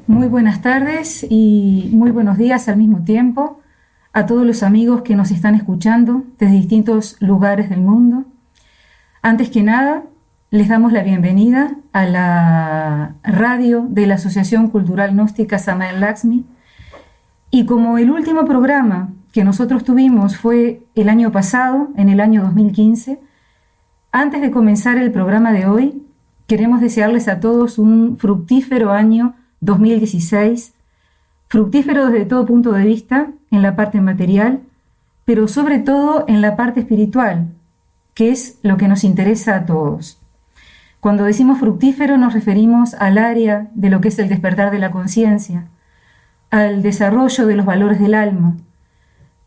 Muy buenas tardes y muy buenos días al mismo tiempo a todos los amigos que nos están escuchando desde distintos lugares del mundo. Antes que nada, les damos la bienvenida a la radio de la Asociación Cultural Gnóstica Samael Lakshmi. Y como el último programa que nosotros tuvimos fue el año pasado, en el año 2015, antes de comenzar el programa de hoy, queremos desearles a todos un fructífero año 2016, fructífero desde todo punto de vista, en la parte material, pero sobre todo en la parte espiritual, que es lo que nos interesa a todos. Cuando decimos fructífero nos referimos al área de lo que es el despertar de la conciencia, al desarrollo de los valores del alma,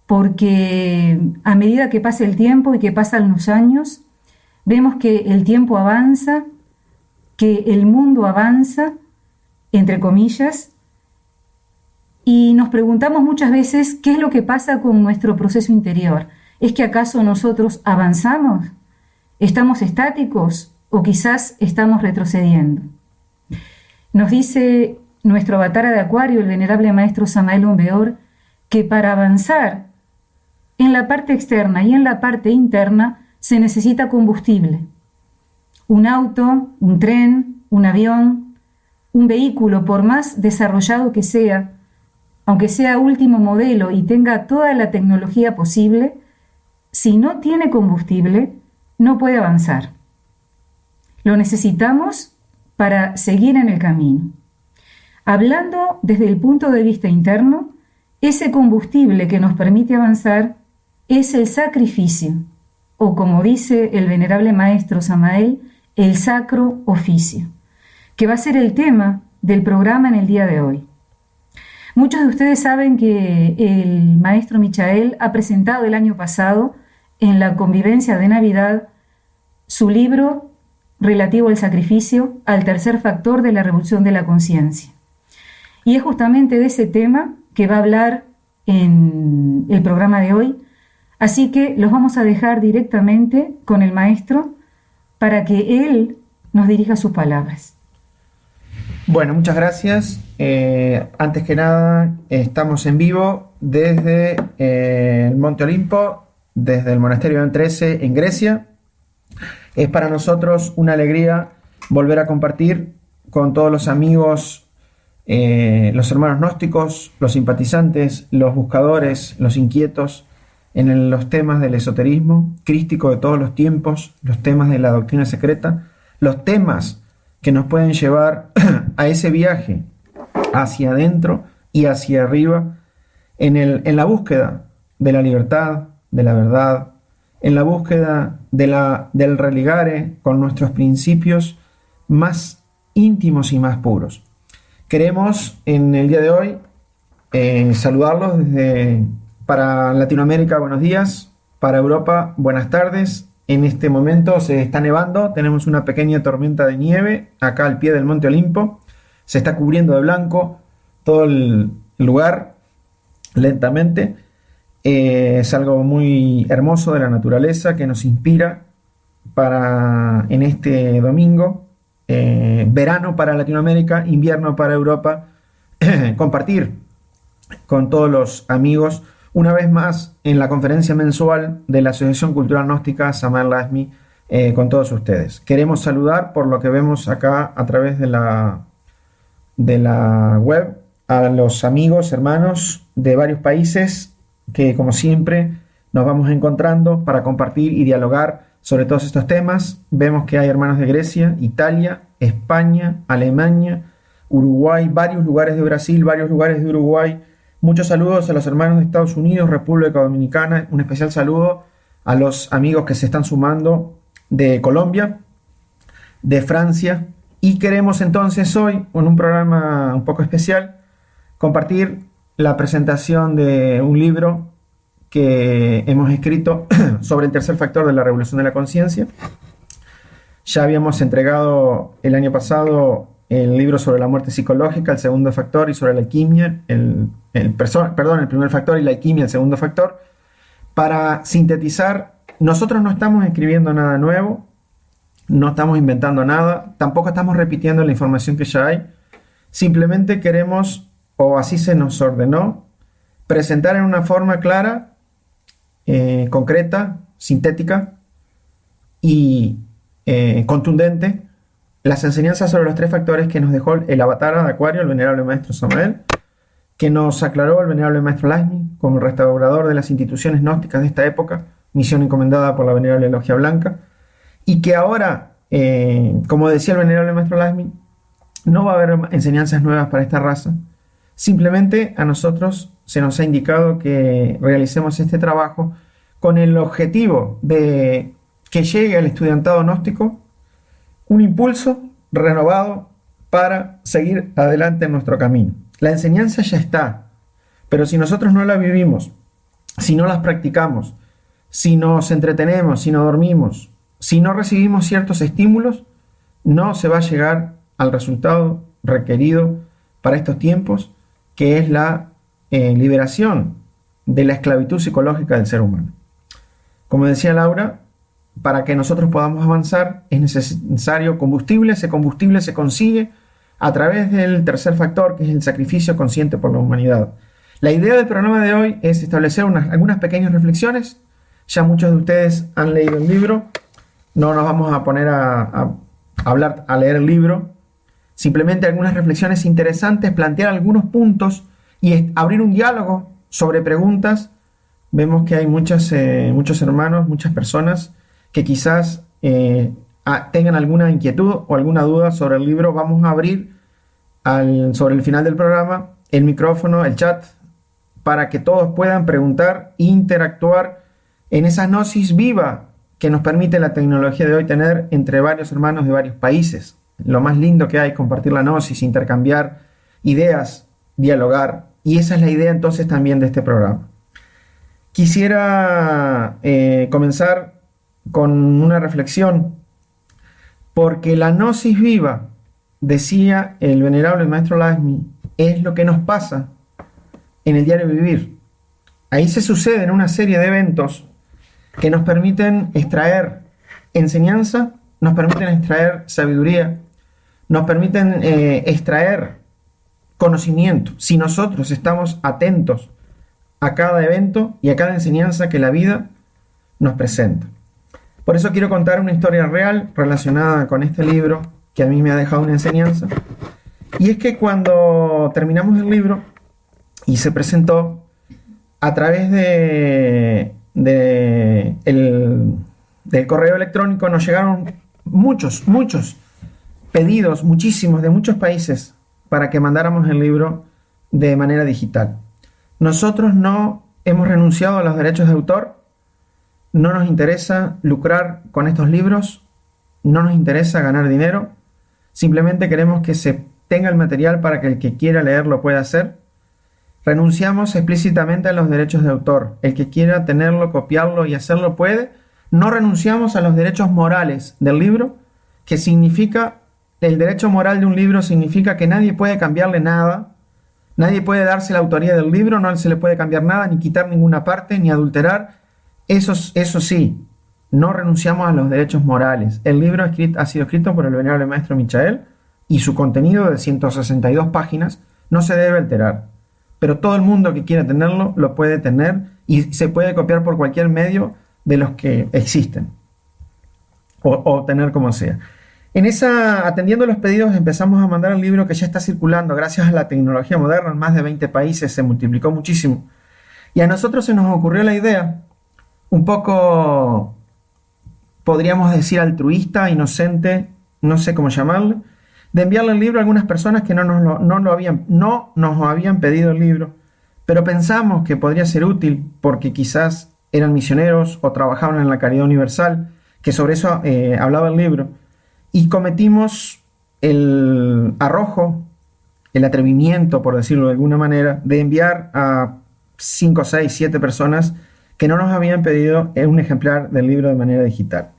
porque a medida que pasa el tiempo y que pasan los años, vemos que el tiempo avanza, que el mundo avanza, entre comillas, y nos preguntamos muchas veces qué es lo que pasa con nuestro proceso interior. ¿Es que acaso nosotros avanzamos? ¿Estamos estáticos o quizás estamos retrocediendo? Nos dice nuestro avatar de Acuario, el venerable maestro Samael Aun Weor, que para avanzar en la parte externa y en la parte interna se necesita combustible. Un auto, un tren, un avión, un vehículo, por más desarrollado que sea, aunque sea último modelo y tenga toda la tecnología posible, si no tiene combustible, no puede avanzar. Lo necesitamos para seguir en el camino. Hablando desde el punto de vista interno, ese combustible que nos permite avanzar es el sacrificio, o como dice el venerable maestro Samael, el sacro oficio, que va a ser el tema del programa en el día de hoy. Muchos de ustedes saben que el maestro Michael ha presentado el año pasado en la convivencia de Navidad su libro relativo al sacrificio, al tercer factor de la revolución de la conciencia. Y es justamente de ese tema que va a hablar en el programa de hoy, así que los vamos a dejar directamente con el maestro para que él nos dirija sus palabras. Bueno, muchas gracias. Antes que nada, estamos en vivo desde el Monte Olimpo, desde el monasterio de Antrese en Grecia. Es para nosotros una alegría volver a compartir con todos los amigos, los hermanos gnósticos, los simpatizantes, los buscadores, los inquietos en los temas del esoterismo crístico de todos los tiempos, los temas de la doctrina secreta, los temas que nos pueden llevar a ese viaje hacia adentro y hacia arriba en la búsqueda de la libertad, de la verdad, en la búsqueda del religare con nuestros principios más íntimos y más puros. Queremos en el día de hoy saludarlos para Latinoamérica, buenos días, para Europa, buenas tardes. En este momento se está nevando, tenemos una pequeña tormenta de nieve acá al pie del Monte Olimpo, se está cubriendo de blanco todo el lugar lentamente. Es algo muy hermoso de la naturaleza que nos inspira para en este domingo, verano para Latinoamérica, invierno para Europa, compartir con todos los amigos una vez más en la conferencia mensual de la Asociación Cultural Gnóstica Samael Lakshmi con todos ustedes. Queremos saludar, por lo que vemos acá a través de la web, a los amigos, hermanos de varios países que, como siempre, nos vamos encontrando para compartir y dialogar sobre todos estos temas. Vemos que hay hermanos de Grecia, Italia, España, Alemania, Uruguay, varios lugares de Brasil, varios lugares de Uruguay. Muchos saludos a los hermanos de Estados Unidos, República Dominicana. Un especial saludo a los amigos que se están sumando de Colombia, de Francia. Y queremos entonces hoy, en un programa un poco especial, compartir la presentación de un libro que hemos escrito sobre el tercer factor de la revolución de la conciencia. Ya habíamos entregado el año pasado el libro sobre la muerte psicológica, el segundo factor, y sobre la alquimia, el primer factor, y la alquimia, el segundo factor. Para sintetizar, nosotros no estamos escribiendo nada nuevo, no estamos inventando nada, tampoco estamos repitiendo la información que ya hay. Simplemente queremos, o así se nos ordenó, presentar en una forma clara, concreta, sintética y contundente las enseñanzas sobre los tres factores que nos dejó el avatar de Acuario, el venerable maestro Samael, que nos aclaró el venerable maestro Laxmi como restaurador de las instituciones gnósticas de esta época, misión encomendada por la venerable Logia Blanca, y que ahora, como decía el venerable maestro Laxmi, no va a haber enseñanzas nuevas para esta raza. Simplemente a nosotros se nos ha indicado que realicemos este trabajo con el objetivo de que llegue al estudiantado gnóstico un impulso renovado para seguir adelante en nuestro camino. La enseñanza ya está, pero si nosotros no la vivimos, si no las practicamos, si nos entretenemos, si no dormimos, si no recibimos ciertos estímulos, no se va a llegar al resultado requerido para estos tiempos, que es la liberación de la esclavitud psicológica del ser humano. Como decía Laura, para que nosotros podamos avanzar es necesario combustible. Ese combustible se consigue a través del tercer factor, que es el sacrificio consciente por la humanidad. La idea del programa de hoy es establecer algunas pequeñas reflexiones. Ya muchos de ustedes han leído el libro. No nos vamos a poner a leer el libro. Simplemente algunas reflexiones interesantes, plantear algunos puntos y abrir un diálogo sobre preguntas. Vemos que hay muchos hermanos, muchas personas que quizás tengan alguna inquietud o alguna duda sobre el libro. Vamos a abrir sobre el final del programa el micrófono, el chat, para que todos puedan preguntar e interactuar en esa gnosis viva que nos permite la tecnología de hoy tener entre varios hermanos de varios países. Lo más lindo que hay, compartir la gnosis, intercambiar ideas, dialogar, y esa es la idea entonces también de este programa. Quisiera comenzar con una reflexión, porque la gnosis viva, decía el venerable maestro Laxmi, es lo que nos pasa en el diario vivir. Ahí se suceden una serie de eventos que nos permiten extraer enseñanza, nos permiten extraer sabiduría, nos permiten extraer conocimiento, si nosotros estamos atentos a cada evento y a cada enseñanza que la vida nos presenta. Por eso quiero contar una historia real relacionada con este libro que a mí me ha dejado una enseñanza. Y es que cuando terminamos el libro y se presentó, a través del correo electrónico nos llegaron muchos pedidos, muchísimos, de muchos países, para que mandáramos el libro de manera digital. Nosotros no hemos renunciado a los derechos de autor, no nos interesa lucrar con estos libros, no nos interesa ganar dinero, simplemente queremos que se tenga el material para que el que quiera leerlo pueda hacer. Renunciamos explícitamente a los derechos de autor. El que quiera tenerlo, copiarlo y hacerlo puede. No renunciamos a los derechos morales del libro, que significa, el derecho moral de un libro significa que nadie puede cambiarle nada, nadie puede darse la autoría del libro, no se le puede cambiar nada, ni quitar ninguna parte, ni adulterar. Eso sí, no renunciamos a los derechos morales. El libro ha sido escrito por el venerable maestro Michael y su contenido de 162 páginas no se debe alterar. Pero todo el mundo que quiera tenerlo lo puede tener y se puede copiar por cualquier medio de los que existen o tener como sea. Atendiendo los pedidos, empezamos a mandar el libro, que ya está circulando gracias a la tecnología moderna en más de 20 países, se multiplicó muchísimo. Y a nosotros se nos ocurrió la idea, un poco, podríamos decir, altruista, inocente, no sé cómo llamarle, de enviarle el libro a algunas personas que no nos habían pedido el libro, pero pensamos que podría ser útil porque quizás eran misioneros o trabajaban en la caridad universal, que sobre eso hablaba el libro, y cometimos el arrojo, el atrevimiento, por decirlo de alguna manera, de enviar a 5, 6, 7 personas que no nos habían pedido un ejemplar del libro de manera digital.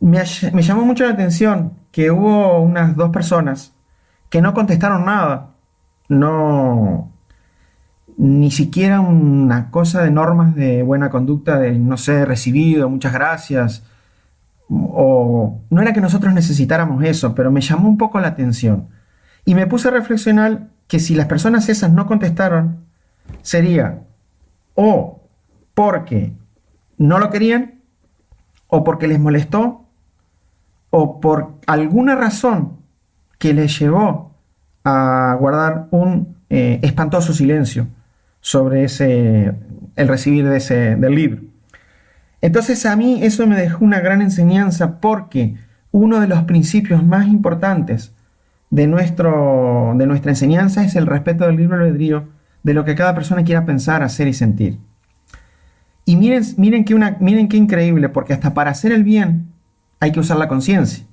Me llamó mucho la atención que hubo unas 2 personas que no contestaron nada, ni siquiera una cosa de normas de buena conducta, de no sé, recibido, muchas gracias, o no era que nosotros necesitáramos eso, pero me llamó un poco la atención. Y me puse a reflexionar que si las personas esas no contestaron, sería o porque no lo querían, o porque les molestó, o por alguna razón que les llevó a guardar un espantoso silencio sobre el recibir del libro. Entonces a mí eso me dejó una gran enseñanza, porque uno de los principios más importantes de nuestra enseñanza es el respeto del libre albedrío, de lo que cada persona quiera pensar, hacer y sentir. Y miren qué increíble, porque hasta para hacer el bien hay que usar la conciencia.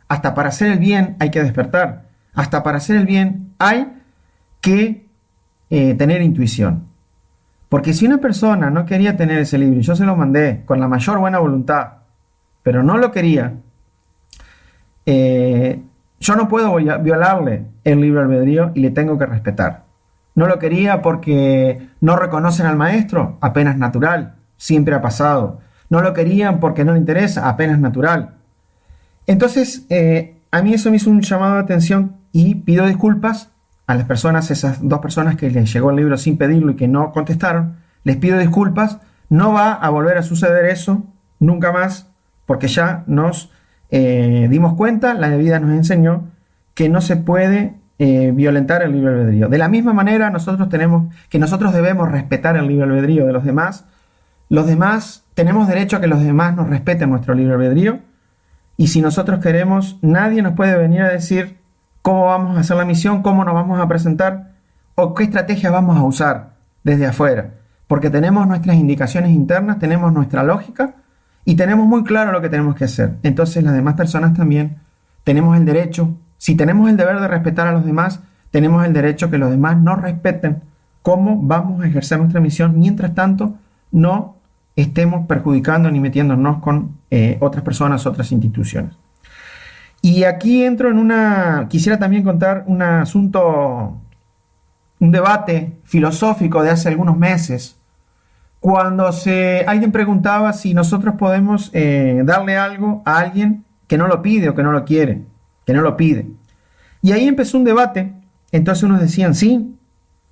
Hasta para hacer el bien hay que despertar. Hasta para hacer el bien hay que tener intuición. Porque si una persona no quería tener ese libro y yo se lo mandé con la mayor buena voluntad, pero no lo quería, yo no puedo violarle el libre albedrío y le tengo que respetar. No lo quería porque no reconocen al maestro, apenas natural, siempre ha pasado. No lo querían porque no le interesa, apenas natural. Entonces, a mí eso me hizo un llamado de atención y pido disculpas a las personas, esas 2 personas que les llegó el libro sin pedirlo y que no contestaron. Les pido disculpas, no va a volver a suceder eso nunca más, porque ya nos dimos cuenta, la vida nos enseñó que no se puede violentar el libre albedrío. De la misma manera, nosotros debemos respetar el libre albedrío de los demás. Los demás tenemos derecho a que los demás nos respeten nuestro libre albedrío, y si nosotros queremos, nadie nos puede venir a decir cómo vamos a hacer la misión, cómo nos vamos a presentar o qué estrategias vamos a usar desde afuera, porque tenemos nuestras indicaciones internas, tenemos nuestra lógica y tenemos muy claro lo que tenemos que hacer. Entonces las demás personas también tenemos el derecho, si tenemos el deber de respetar a los demás, tenemos el derecho que los demás nos respeten cómo vamos a ejercer nuestra misión, mientras tanto no estemos perjudicando ni metiéndonos con otras personas, otras instituciones. Y aquí entro quisiera también contar un asunto, un debate filosófico de hace algunos meses, cuando alguien preguntaba si nosotros podemos darle algo a alguien que no lo pide o que no lo quiere, que no lo pide. Y ahí empezó un debate. Entonces unos decían, sí,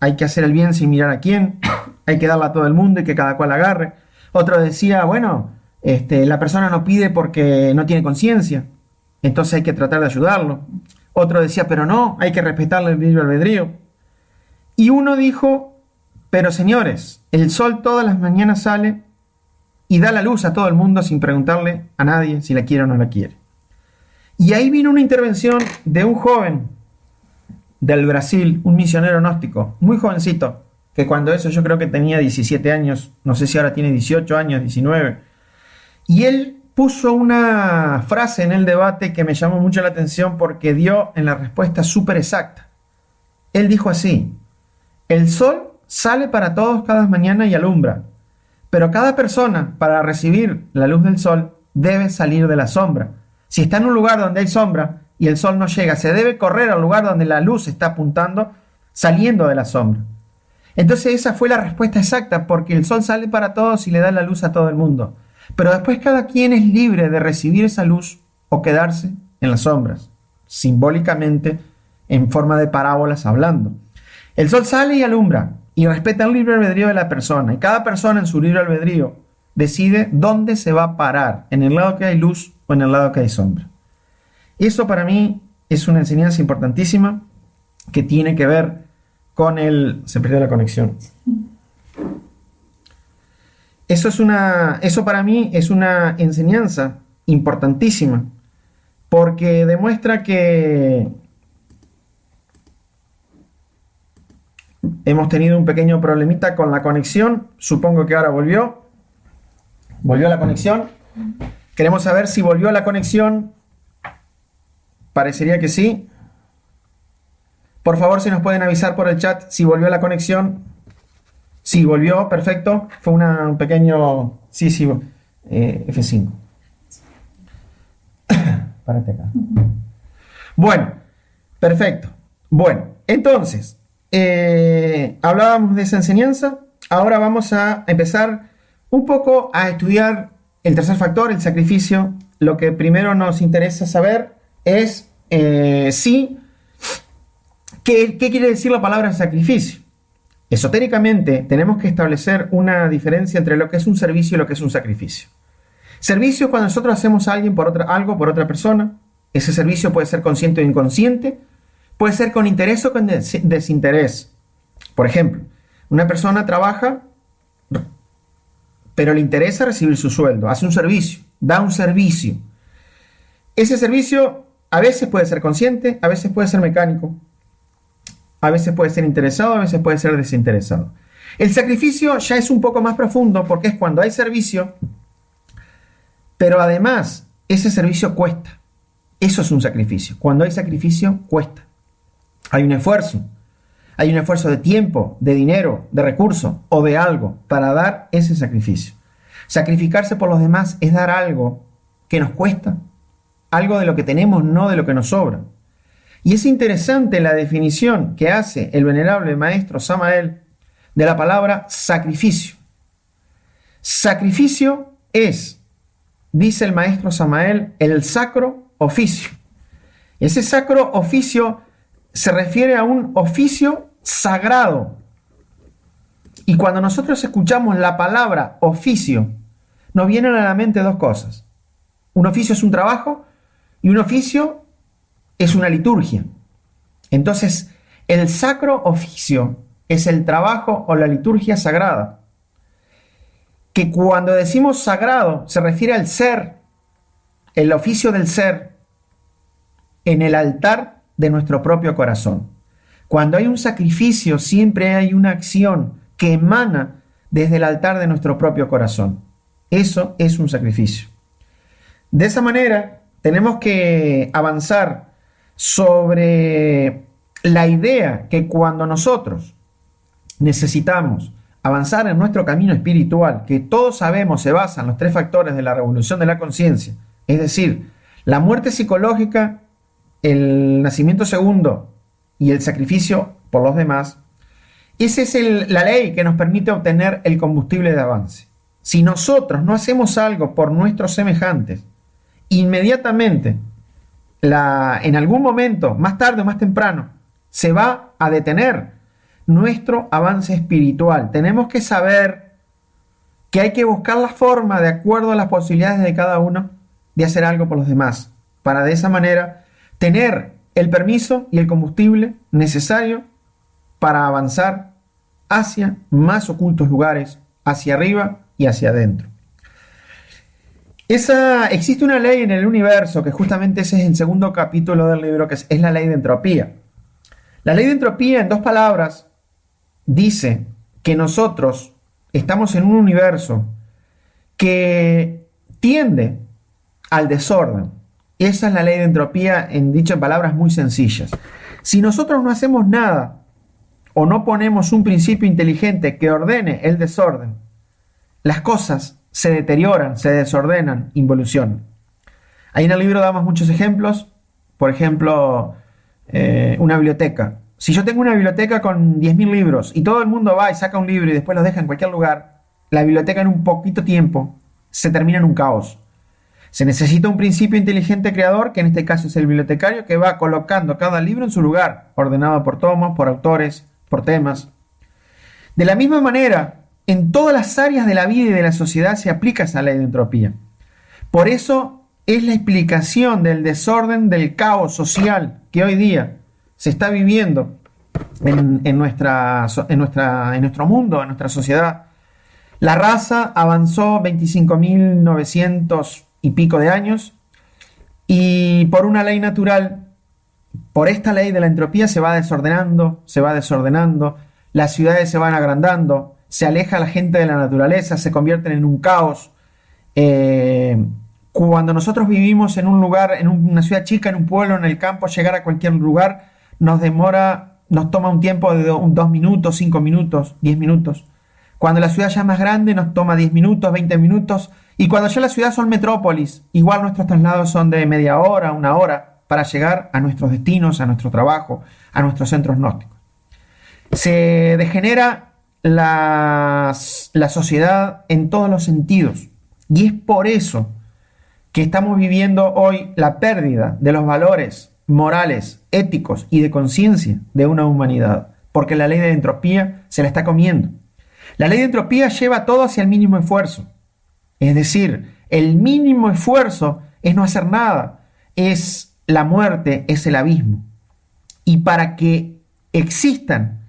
hay que hacer el bien sin mirar a quién, hay que darle a todo el mundo y que cada cual agarre. Otro decía, bueno, la persona no pide porque no tiene conciencia, entonces hay que tratar de ayudarlo. Otro decía, pero no, hay que respetarle el libre albedrío. Y uno dijo, pero señores, el sol todas las mañanas sale y da la luz a todo el mundo sin preguntarle a nadie si la quiere o no la quiere. Y ahí vino una intervención de un joven del Brasil, un misionero gnóstico, muy jovencito, que cuando eso yo creo que tenía 17 años, no sé si ahora tiene 18 años, 19. Y él puso una frase en el debate que me llamó mucho la atención porque dio en la respuesta súper exacta. Él dijo así: el sol sale para todos cada mañana y alumbra, pero cada persona, para recibir la luz del sol, debe salir de la sombra. Si está en un lugar donde hay sombra y el sol no llega, se debe correr al lugar donde la luz está apuntando, saliendo de la sombra. Entonces esa fue la respuesta exacta, porque el sol sale para todos y le da la luz a todo el mundo. Pero después cada quien es libre de recibir esa luz o quedarse en las sombras, simbólicamente en forma de parábolas hablando. El sol sale y alumbra y respeta el libre albedrío de la persona, y cada persona en su libre albedrío decide dónde se va a parar, en el lado que hay luz o en el lado que hay sombra. Eso para mí es una enseñanza importantísima que tiene que ver con se perdió la conexión. Eso para mí es una enseñanza importantísima, porque demuestra que hemos tenido un pequeño problemita con la conexión. Supongo que ahora volvió la conexión. Queremos saber si volvió la conexión. Parecería que sí. Por favor, si nos pueden avisar por el chat si volvió la conexión. Sí, volvió, perfecto. Fue un pequeño... Sí, F5. Párate acá. Bueno, perfecto. Bueno, entonces, hablábamos de esa enseñanza. Ahora vamos a empezar un poco a estudiar el tercer factor, el sacrificio. Lo que primero nos interesa saber es si ¿Qué quiere decir la palabra sacrificio? Esotéricamente tenemos que establecer una diferencia entre lo que es un servicio y lo que es un sacrificio. Servicio es cuando nosotros hacemos algo por otra persona. Ese servicio puede ser consciente o inconsciente, puede ser con interés o con desinterés. Por ejemplo, una persona trabaja, pero le interesa recibir su sueldo, hace un servicio, da un servicio. Ese servicio a veces puede ser consciente, a veces puede ser mecánico, a veces puede ser interesado, a veces puede ser desinteresado. El sacrificio ya es un poco más profundo porque es cuando hay servicio, pero además ese servicio cuesta. Eso es un sacrificio. Cuando hay sacrificio, cuesta. Hay un esfuerzo. Hay un esfuerzo de tiempo, de dinero, de recursos o de algo para dar ese sacrificio. Sacrificarse por los demás es dar algo que nos cuesta, algo de lo que tenemos, no de lo que nos sobra. Y es interesante la definición que hace el venerable maestro Samael de la palabra sacrificio. Sacrificio es, dice el maestro Samael, el sacro oficio. Ese sacro oficio se refiere a un oficio sagrado. Y cuando nosotros escuchamos la palabra oficio, nos vienen a la mente dos cosas. Un oficio es un trabajo y un oficio es una liturgia. Entonces, el sacro oficio es el trabajo o la liturgia sagrada. Que cuando decimos sagrado se refiere al ser, el oficio del ser, en el altar de nuestro propio corazón. Cuando hay un sacrificio, siempre hay una acción que emana desde el altar de nuestro propio corazón. Eso es un sacrificio. De esa manera, tenemos que avanzar sobre la idea que cuando nosotros necesitamos avanzar en nuestro camino espiritual, que todos sabemos se basa en los tres factores de la revolución de la conciencia, es decir, la muerte psicológica, el nacimiento segundo y el sacrificio por los demás, esa es la ley que nos permite obtener el combustible de avance. Si nosotros no hacemos algo por nuestros semejantes, inmediatamente, en algún momento, más tarde o más temprano, se va a detener nuestro avance espiritual. Tenemos que saber que hay que buscar la forma, de acuerdo a las posibilidades de cada uno, de hacer algo por los demás, para de esa manera tener el permiso y el combustible necesario para avanzar hacia más ocultos lugares, hacia arriba y hacia adentro. Existe una ley en el universo, que justamente ese es el segundo capítulo del libro, que es la ley de entropía. La ley de entropía, en dos palabras, dice que nosotros estamos en un universo que tiende al desorden. Esa es la ley de entropía, dicho en palabras muy sencillas. Si nosotros no hacemos nada o no ponemos un principio inteligente que ordene el desorden, las cosas se deterioran, se desordenan, involucionan. Ahí en el libro damos muchos ejemplos. Por ejemplo, una biblioteca. Si yo tengo una biblioteca con 10.000 libros y todo el mundo va y saca un libro y después los deja en cualquier lugar, la biblioteca en un poquito tiempo se termina en un caos. Se necesita un principio inteligente creador, que en este caso es el bibliotecario, que va colocando cada libro en su lugar, ordenado por tomos, por autores, por temas. De la misma manera, en todas las áreas de la vida y de la sociedad se aplica esa ley de entropía. Por eso es la explicación del desorden, del caos social que hoy día se está viviendo en nuestro mundo, en nuestra sociedad. La raza avanzó 25.900 y pico de años y por una ley natural, por esta ley de la entropía se va desordenando, las ciudades se van agrandando, se aleja la gente de la naturaleza, se convierten en un caos. Cuando nosotros vivimos en un lugar, en una ciudad chica, en un pueblo, en el campo, llegar a cualquier lugar nos toma un tiempo de 2 minutos, 5 minutos, 10 minutos. Cuando la ciudad ya es más grande nos toma 10 minutos, 20 minutos. Y cuando ya las ciudades son metrópolis, igual nuestros traslados son de media hora, 1 hora, para llegar a nuestros destinos, a nuestro trabajo, a nuestros centros gnósticos. Se degenera la sociedad en todos los sentidos. Y es por eso que estamos viviendo hoy la pérdida de los valores morales, éticos y de conciencia de una humanidad, porque la ley de entropía se la está comiendo. La ley de entropía lleva todo hacia el mínimo esfuerzo. Es decir, el mínimo esfuerzo es no hacer nada, es la muerte, es el abismo. Y para que existan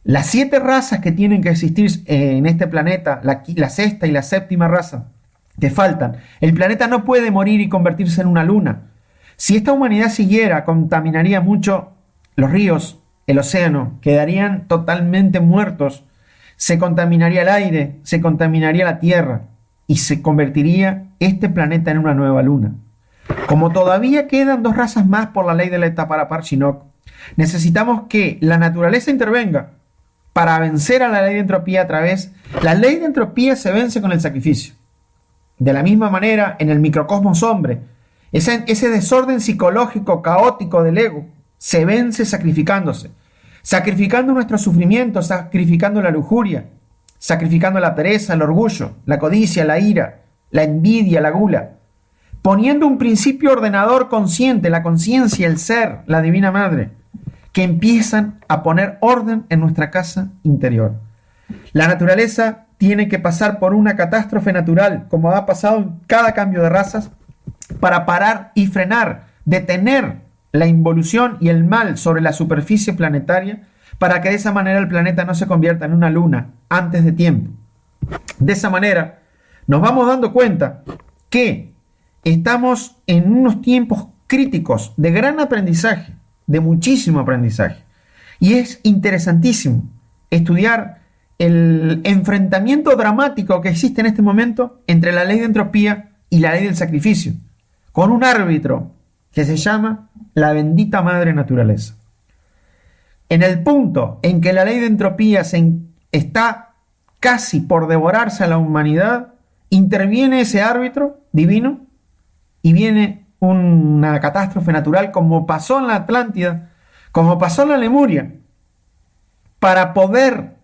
las 7 razas que tienen que existir en este planeta, la sexta y la séptima raza que faltan, el planeta no puede morir y convertirse en una luna. Si esta humanidad siguiera, contaminaría mucho los ríos, el océano, quedarían totalmente muertos, se contaminaría el aire, se contaminaría la tierra y se convertiría este planeta en una nueva luna. Como todavía quedan 2 razas más por la ley de la Etaparapar-Shinnok, necesitamos que la naturaleza intervenga para vencer a la ley de entropía a través... La ley de entropía se vence con el sacrificio. De la misma manera, en el microcosmos hombre, ese desorden psicológico caótico del ego se vence sacrificándose. Sacrificando nuestro sufrimiento, sacrificando la lujuria, sacrificando la pereza, el orgullo, la codicia, la ira, la envidia, la gula. Poniendo un principio ordenador consciente, la conciencia, el ser, la divina madre, que empiezan a poner orden en nuestra casa interior. La naturaleza tiene que pasar por una catástrofe natural, como ha pasado en cada cambio de razas, para parar y frenar, detener la involución y el mal sobre la superficie planetaria, para que de esa manera el planeta no se convierta en una luna antes de tiempo. De esa manera nos vamos dando cuenta que estamos en unos tiempos críticos de gran aprendizaje, de muchísimo aprendizaje. Y es interesantísimo estudiar el enfrentamiento dramático que existe en este momento entre la ley de entropía y la ley del sacrificio, con un árbitro que se llama la bendita madre naturaleza. En el punto en que la ley de entropía está casi por devorarse a la humanidad, interviene ese árbitro divino y viene una catástrofe natural, como pasó en la Atlántida, como pasó en la Lemuria, para poder,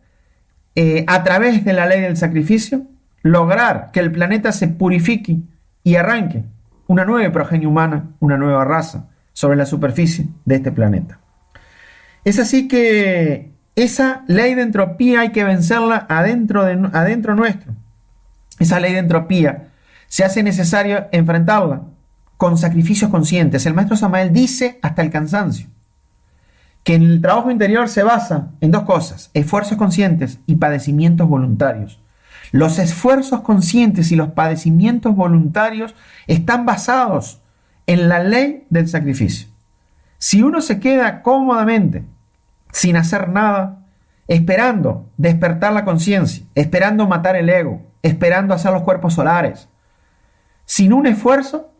a través de la ley del sacrificio, lograr que el planeta se purifique y arranque una nueva progenie humana, una nueva raza sobre la superficie de este planeta. Es así que esa ley de entropía hay que vencerla adentro nuestro. Esa ley de entropía se hace necesario enfrentarla con sacrificios conscientes. El maestro Samael dice hasta el cansancio que el trabajo interior se basa en 2 cosas: esfuerzos conscientes y padecimientos voluntarios. Los esfuerzos conscientes y los padecimientos voluntarios están basados en la ley del sacrificio. Si uno se queda cómodamente, sin hacer nada, esperando despertar la conciencia, esperando matar el ego, esperando hacer los cuerpos solares, sin un esfuerzo,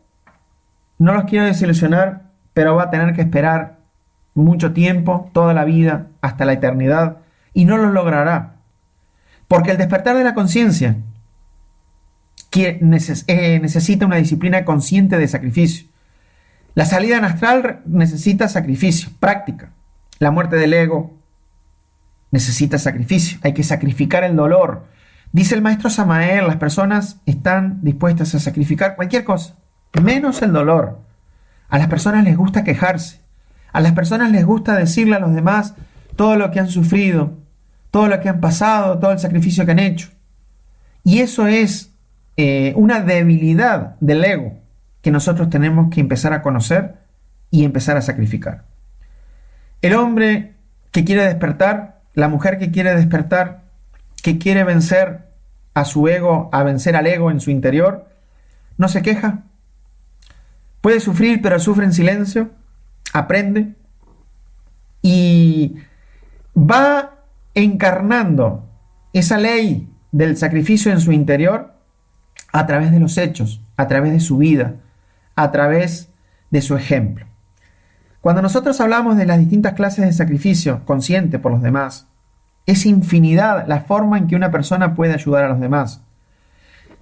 no los quiero desilusionar, pero va a tener que esperar mucho tiempo, toda la vida, hasta la eternidad, y no lo logrará. Porque el despertar de la conciencia necesita una disciplina consciente de sacrificio. La salida en astral necesita sacrificio, práctica. La muerte del ego necesita sacrificio. Hay que sacrificar el dolor. Dice el maestro Samael, las personas están dispuestas a sacrificar cualquier cosa, menos el dolor. A las personas les gusta quejarse. A las personas les gusta decirle a los demás todo lo que han sufrido, todo lo que han pasado, todo el sacrificio que han hecho. Y eso es una debilidad del ego que nosotros tenemos que empezar a conocer y empezar a sacrificar. El hombre que quiere despertar, la mujer que quiere despertar, que quiere vencer a su ego, a vencer al ego en su interior, no se queja. Puede sufrir, pero sufre en silencio, aprende y va encarnando esa ley del sacrificio en su interior a través de los hechos, a través de su vida, a través de su ejemplo. Cuando nosotros hablamos de las distintas clases de sacrificio consciente por los demás, es infinidad la forma en que una persona puede ayudar a los demás.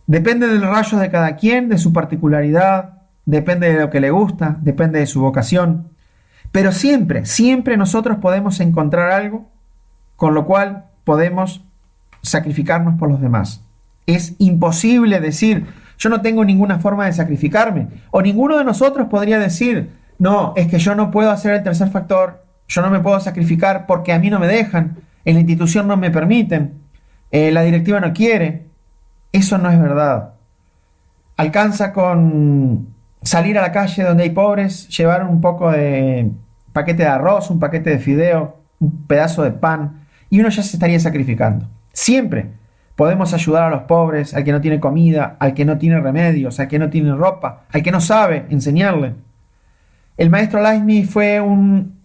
Depende del rayo de cada quien, de su particularidad, depende de lo que le gusta, depende de su vocación. Pero siempre, siempre nosotros podemos encontrar algo con lo cual podemos sacrificarnos por los demás. Es imposible decir, yo no tengo ninguna forma de sacrificarme. O ninguno de nosotros podría decir, no, es que yo no puedo hacer el tercer factor, yo no me puedo sacrificar porque a mí no me dejan, en la institución no me permiten, la directiva no quiere. Eso no es verdad. Alcanza con salir a la calle donde hay pobres, llevar un poco de paquete de arroz, un paquete de fideo, un pedazo de pan, y uno ya se estaría sacrificando. Siempre podemos ayudar a los pobres, al que no tiene comida, al que no tiene remedios, al que no tiene ropa, al que no sabe, enseñarle. El maestro Laismi fue un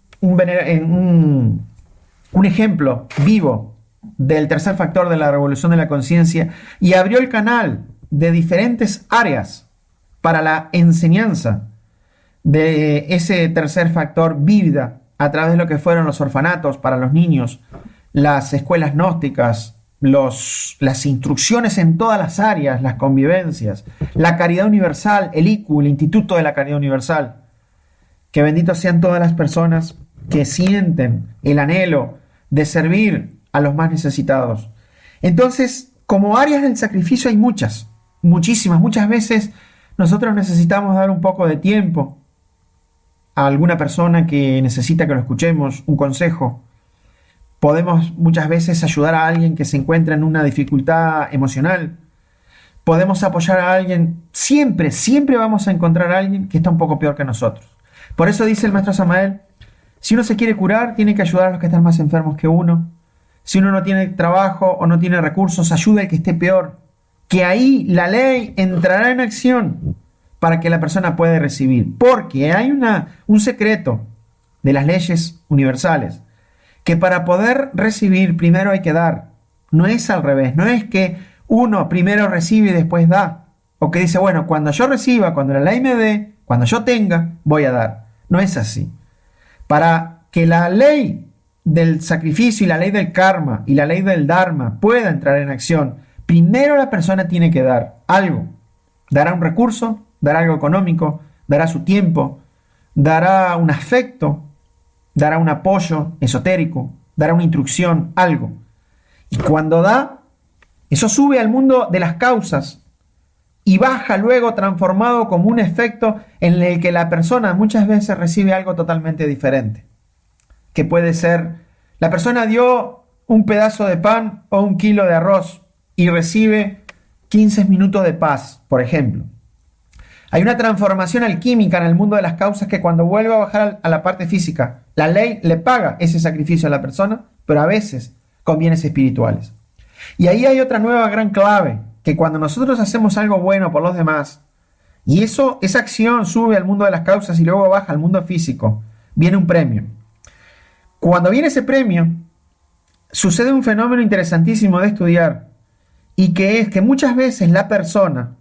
ejemplo vivo del tercer factor de la revolución de la conciencia y abrió el canal de diferentes áreas para la enseñanza de ese tercer factor vívida a través de lo que fueron los orfanatos para los niños, las escuelas gnósticas, las instrucciones en todas las áreas, las convivencias, la caridad universal, el ICU, el Instituto de la Caridad Universal. Que benditos sean todas las personas que sienten el anhelo de servir a los más necesitados. Entonces, como áreas del sacrificio hay muchas, muchísimas. Muchas veces nosotros necesitamos dar un poco de tiempo a alguna persona que necesita que lo escuchemos, un consejo. Podemos muchas veces ayudar a alguien que se encuentra en una dificultad emocional. Podemos apoyar a alguien. Siempre vamos a encontrar a alguien que está un poco peor que nosotros. Por eso dice el maestro Samael, si uno se quiere curar, tiene que ayudar a los que están más enfermos que uno. Si uno no tiene trabajo o no tiene recursos, ayuda al que esté peor. Que ahí la ley entrará en acción para que la persona pueda recibir. Porque hay un secreto de las leyes universales, que para poder recibir primero hay que dar. No es al revés, no es que uno primero recibe y después da. O que dice, bueno, cuando yo reciba, cuando la ley me dé, cuando yo tenga, voy a dar. No es así. Para que la ley del sacrificio y la ley del karma y la ley del dharma pueda entrar en acción, primero la persona tiene que dar algo. Dará un recurso, dará algo económico, dará su tiempo, dará un afecto, dará un apoyo esotérico, dará una instrucción, algo. Y cuando da, eso sube al mundo de las causas y baja luego transformado como un efecto en el que la persona muchas veces recibe algo totalmente diferente. Que puede ser, la persona dio un pedazo de pan o un kilo de arroz y recibe 15 minutos de paz, por ejemplo. Hay una transformación alquímica en el mundo de las causas que cuando vuelve a bajar a la parte física, la ley le paga ese sacrificio a la persona, pero a veces con bienes espirituales. Y ahí hay otra nueva gran clave, que cuando nosotros hacemos algo bueno por los demás, y esa acción sube al mundo de las causas y luego baja al mundo físico, viene un premio. Cuando viene ese premio, sucede un fenómeno interesantísimo de estudiar, y que es que muchas veces la persona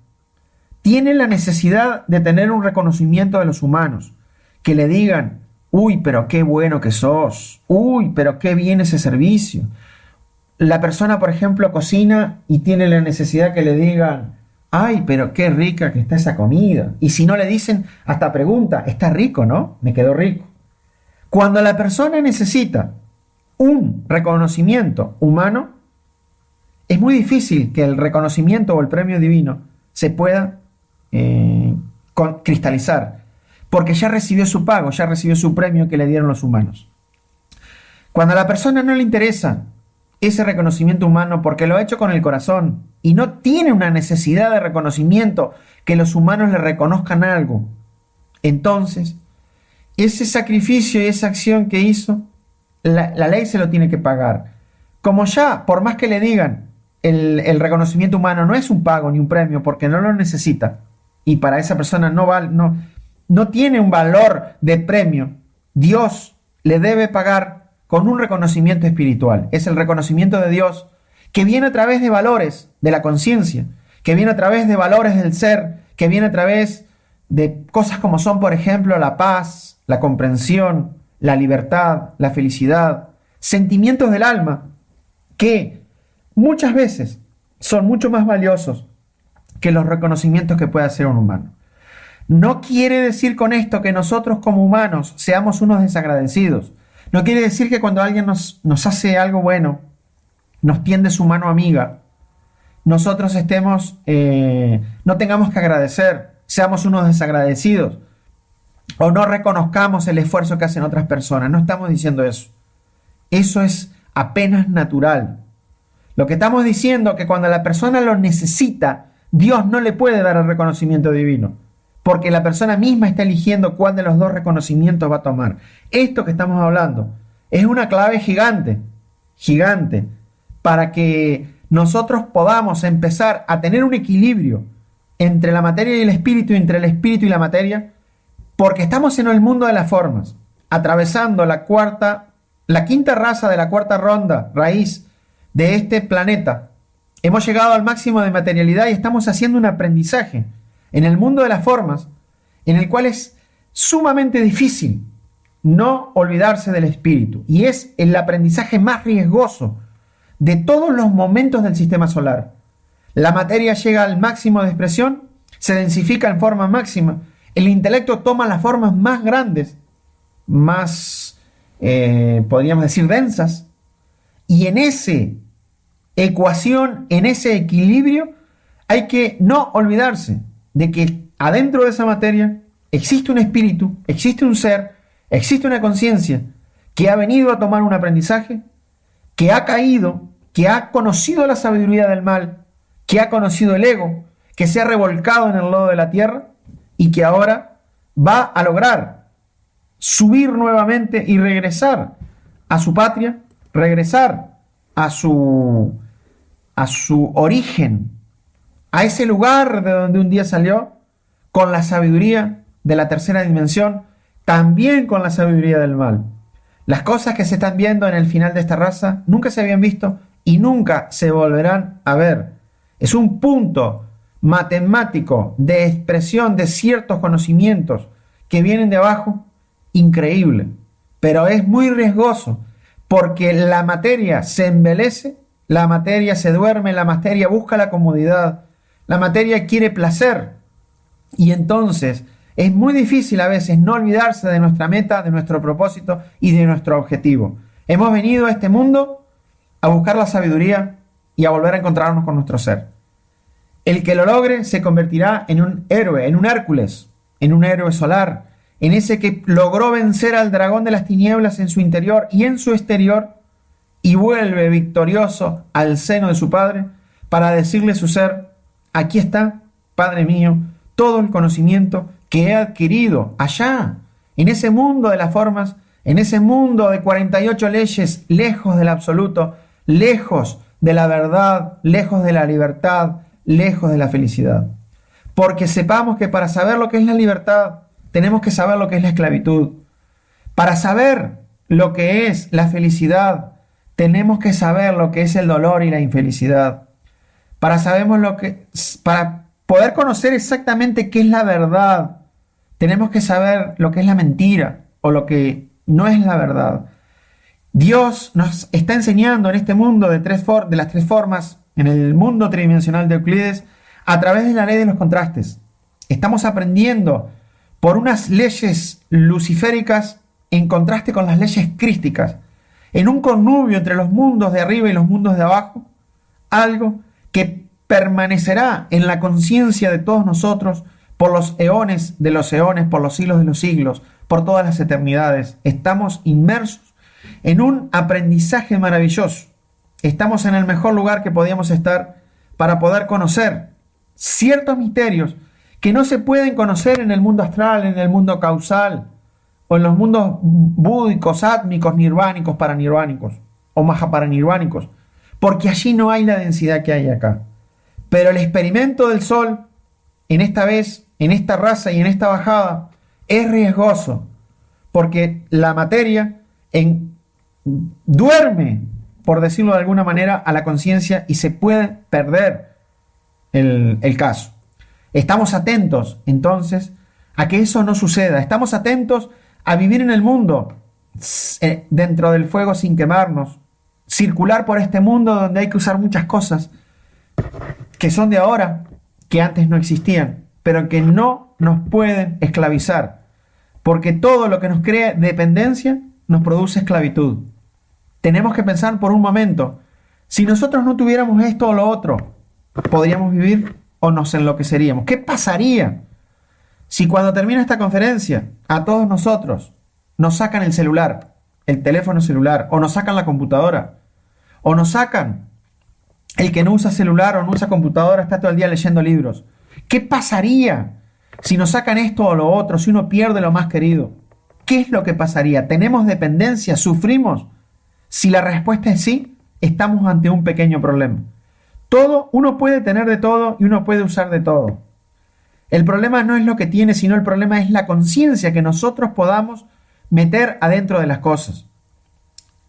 tiene la necesidad de tener un reconocimiento de los humanos, que le digan, uy, pero qué bueno que sos, uy, pero qué bien ese servicio. La persona, por ejemplo, cocina y tiene la necesidad que le digan, ay, pero qué rica que está esa comida. Y si no le dicen, hasta pregunta, ¿está rico, no? Me quedó rico. Cuando la persona necesita un reconocimiento humano, es muy difícil que el reconocimiento o el premio divino se pueda cristalizar, porque ya recibió su pago, ya recibió su premio que le dieron los humanos. Cuando a la persona no le interesa ese reconocimiento humano porque lo ha hecho con el corazón y no tiene una necesidad de reconocimiento, que los humanos le reconozcan algo, entonces ese sacrificio y esa acción que hizo, la ley se lo tiene que pagar. Como ya, por más que le digan, el reconocimiento humano no es un pago ni un premio porque no lo necesita, y para esa persona no tiene un valor de premio, Dios le debe pagar con un reconocimiento espiritual. Es el reconocimiento de Dios que viene a través de valores de la conciencia, que viene a través de valores del ser, que viene a través de cosas como son, por ejemplo, la paz, la comprensión, la libertad, la felicidad, sentimientos del alma, que muchas veces son mucho más valiosos que los reconocimientos que puede hacer un humano. No quiere decir con esto que nosotros como humanos seamos unos desagradecidos. No quiere decir que cuando alguien nos hace algo bueno, nos tiende su mano amiga, nosotros no tengamos que agradecer, seamos unos desagradecidos. o no reconozcamos el esfuerzo que hacen otras personas. No estamos diciendo eso. Eso es apenas natural. Lo que estamos diciendo es que cuando la persona lo necesita, Dios no le puede dar el reconocimiento divino, porque la persona misma está eligiendo cuál de los dos reconocimientos va a tomar. Esto que estamos hablando es una clave gigante, gigante, para que nosotros podamos empezar a tener un equilibrio entre la materia y el espíritu, entre el espíritu y la materia, porque estamos en el mundo de las formas, atravesando la quinta raza de la cuarta ronda, raíz de este planeta. Hemos llegado al máximo de materialidad y estamos haciendo un aprendizaje en el mundo de las formas, en el cual es sumamente difícil no olvidarse del espíritu. Y es el aprendizaje más riesgoso de todos los momentos del sistema solar. La materia llega al máximo de expresión, se densifica en forma máxima, el intelecto toma las formas más grandes, más, podríamos decir, densas, y en esa ecuación, en ese equilibrio, hay que no olvidarse de que adentro de esa materia existe un espíritu, existe un ser, existe una conciencia que ha venido a tomar un aprendizaje, que ha caído, que ha conocido la sabiduría del mal, que ha conocido el ego, que se ha revolcado en el lodo de la tierra y que ahora va a lograr subir nuevamente y regresar a su patria, regresar a su origen, a ese lugar de donde un día salió, con la sabiduría de la tercera dimensión, también con la sabiduría del mal. Las cosas que se están viendo en el final de esta raza nunca se habían visto y nunca se volverán a ver. Es un punto matemático de expresión de ciertos conocimientos que vienen de abajo, increíble, pero es muy riesgoso porque la materia se embelece, la materia se duerme, la materia busca la comodidad, la materia quiere placer y entonces es muy difícil a veces no olvidarse de nuestra meta, de nuestro propósito y de nuestro objetivo. Hemos venido a este mundo a buscar la sabiduría y a volver a encontrarnos con nuestro ser. El que lo logre se convertirá en un héroe, en un Hércules, en un héroe solar, en ese que logró vencer al dragón de las tinieblas en su interior y en su exterior y vuelve victorioso al seno de su Padre para decirle a su ser: aquí está, Padre mío, todo el conocimiento que he adquirido allá, en ese mundo de las formas, en ese mundo de 48 leyes, lejos del absoluto, lejos de la verdad, lejos de la libertad, lejos de la felicidad. Porque sepamos que para saber lo que es la libertad, tenemos que saber lo que es la esclavitud. Para saber lo que es la felicidad, tenemos que saber lo que es el dolor y la infelicidad. Para poder conocer exactamente qué es la verdad, tenemos que saber lo que es la mentira o lo que no es la verdad. Dios nos está enseñando en este mundo de las tres formas, en el mundo tridimensional de Euclides, a través de la ley de los contrastes. Estamos aprendiendo por unas leyes luciféricas en contraste con las leyes crísticas, en un connubio entre los mundos de arriba y los mundos de abajo, algo que permanecerá en la conciencia de todos nosotros por los eones de los eones, por los siglos de los siglos, por todas las eternidades. Estamos inmersos en un aprendizaje maravilloso. Estamos en el mejor lugar que podíamos estar para poder conocer ciertos misterios que no se pueden conocer en el mundo astral, en el mundo causal, o en los mundos búdicos, átmicos, nirvánicos, paranirvánicos, o mahaparanirvánicos, porque allí no hay la densidad que hay acá. Pero el experimento del Sol, en esta vez, en esta raza y en esta bajada, es riesgoso, porque la materia duerme, por decirlo de alguna manera, a la conciencia y se puede perder el caso. Estamos atentos, entonces, a que eso no suceda. Estamos atentos a vivir en el mundo, dentro del fuego sin quemarnos, circular por este mundo donde hay que usar muchas cosas que son de ahora, que antes no existían, pero que no nos pueden esclavizar, porque todo lo que nos crea dependencia nos produce esclavitud. Tenemos que pensar por un momento, si nosotros no tuviéramos esto o lo otro, ¿podríamos vivir o nos enloqueceríamos? ¿Qué pasaría Si cuando termina esta conferencia, a todos nosotros nos sacan el celular, el teléfono celular, o nos sacan la computadora, o nos sacan el que no usa celular o no usa computadora, está todo el día leyendo libros. ¿Qué pasaría si nos sacan esto o lo otro, si uno pierde lo más querido? ¿Qué es lo que pasaría? ¿Tenemos dependencia? ¿Sufrimos? Si la respuesta es sí, estamos ante un pequeño problema. Todo, uno puede tener de todo y uno puede usar de todo. El problema no es lo que tiene, sino el problema es la conciencia que nosotros podamos meter adentro de las cosas.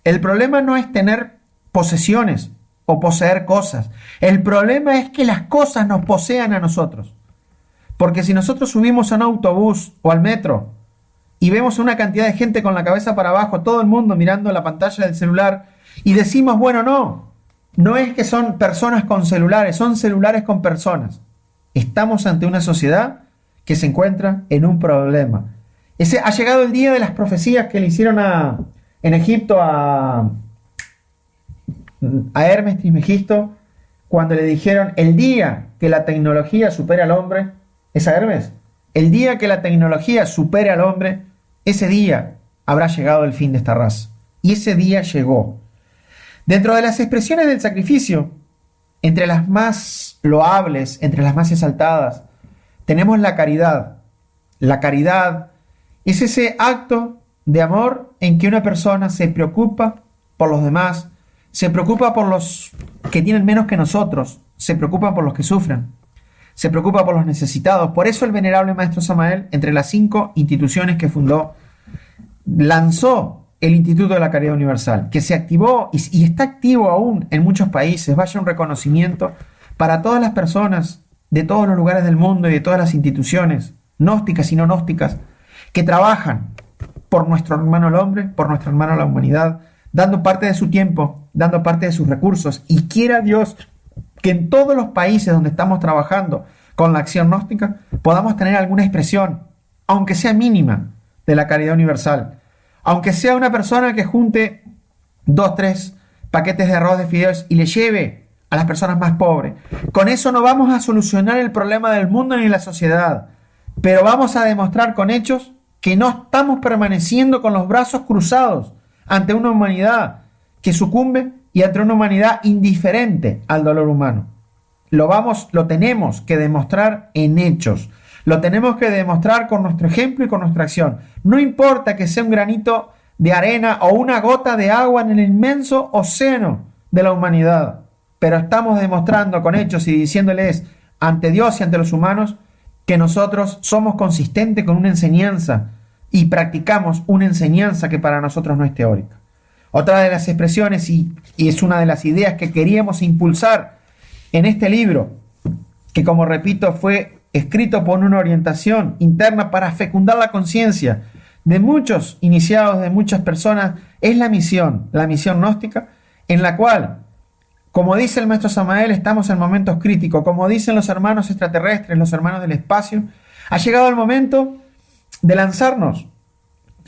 El problema no es tener posesiones o poseer cosas. El problema es que las cosas nos posean a nosotros. Porque si nosotros subimos a un autobús o al metro y vemos una cantidad de gente con la cabeza para abajo, todo el mundo mirando la pantalla del celular, y decimos, bueno, no es que son personas con celulares, son celulares con personas. Estamos ante una sociedad que se encuentra en un problema. Ha llegado el día de las profecías que le hicieron en Egipto a Hermes Trismegisto, cuando le dijeron, el día que la tecnología supere al hombre, ¿es a Hermes? El día que la tecnología supere al hombre, ese día habrá llegado el fin de esta raza. Y ese día llegó. Dentro de las expresiones del sacrificio, entre las más loables, entre las más exaltadas, tenemos la caridad. La caridad es ese acto de amor en que una persona se preocupa por los demás, se preocupa por los que tienen menos que nosotros, se preocupa por los que sufren, se preocupa por los necesitados. Por eso el venerable maestro Samael, entre las 5 instituciones que fundó, lanzó el Instituto de la Caridad Universal, que se activó y está activo aún en muchos países. Vaya un reconocimiento para todas las personas de todos los lugares del mundo y de todas las instituciones, gnósticas y no gnósticas, que trabajan por nuestro hermano el hombre, por nuestro hermano la humanidad, dando parte de su tiempo, dando parte de sus recursos. Y quiera Dios que en todos los países donde estamos trabajando con la acción gnóstica podamos tener alguna expresión, aunque sea mínima, de la caridad universal. Aunque sea una persona que junte 2, 3 paquetes de arroz de fideos y le lleve a las personas más pobres. Con eso no vamos a solucionar el problema del mundo ni de la sociedad, pero vamos a demostrar con hechos que no estamos permaneciendo con los brazos cruzados ante una humanidad que sucumbe y ante una humanidad indiferente al dolor humano. Lo tenemos que demostrar en hechos. Lo tenemos que demostrar con nuestro ejemplo y con nuestra acción. No importa que sea un granito de arena o una gota de agua en el inmenso océano de la humanidad, pero estamos demostrando con hechos y diciéndoles ante Dios y ante los humanos que nosotros somos consistentes con una enseñanza y practicamos una enseñanza que para nosotros no es teórica. Otra de las expresiones, y es una de las ideas que queríamos impulsar en este libro, que como repito fue escrito por una orientación interna para fecundar la conciencia de muchos iniciados, de muchas personas, es la misión gnóstica, en la cual, como dice el maestro Samael, estamos en momentos críticos. Como dicen los hermanos extraterrestres, los hermanos del espacio, ha llegado el momento de lanzarnos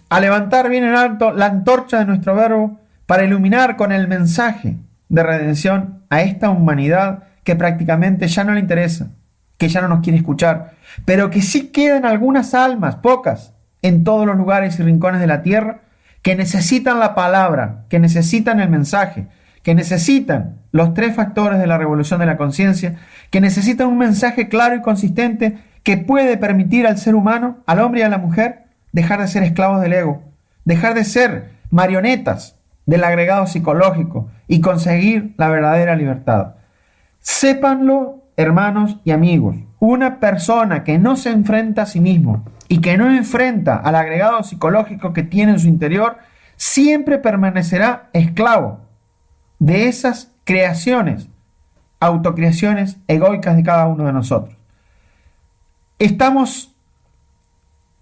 a levantar bien en alto la antorcha de nuestro verbo para iluminar con el mensaje de redención a esta humanidad que prácticamente ya no le interesa, que ya no nos quiere escuchar, pero que sí quedan algunas almas, pocas, en todos los lugares y rincones de la tierra, que necesitan la palabra, que necesitan el mensaje, que necesitan los 3 factores de la revolución de la conciencia, que necesitan un mensaje claro y consistente que puede permitir al ser humano, al hombre y a la mujer, dejar de ser esclavos del ego, dejar de ser marionetas del agregado psicológico y conseguir la verdadera libertad. Sépanlo, hermanos y amigos, una persona que no se enfrenta a sí mismo y que no enfrenta al agregado psicológico que tiene en su interior, siempre permanecerá esclavo de esas creaciones, autocreaciones egoicas de cada uno de nosotros.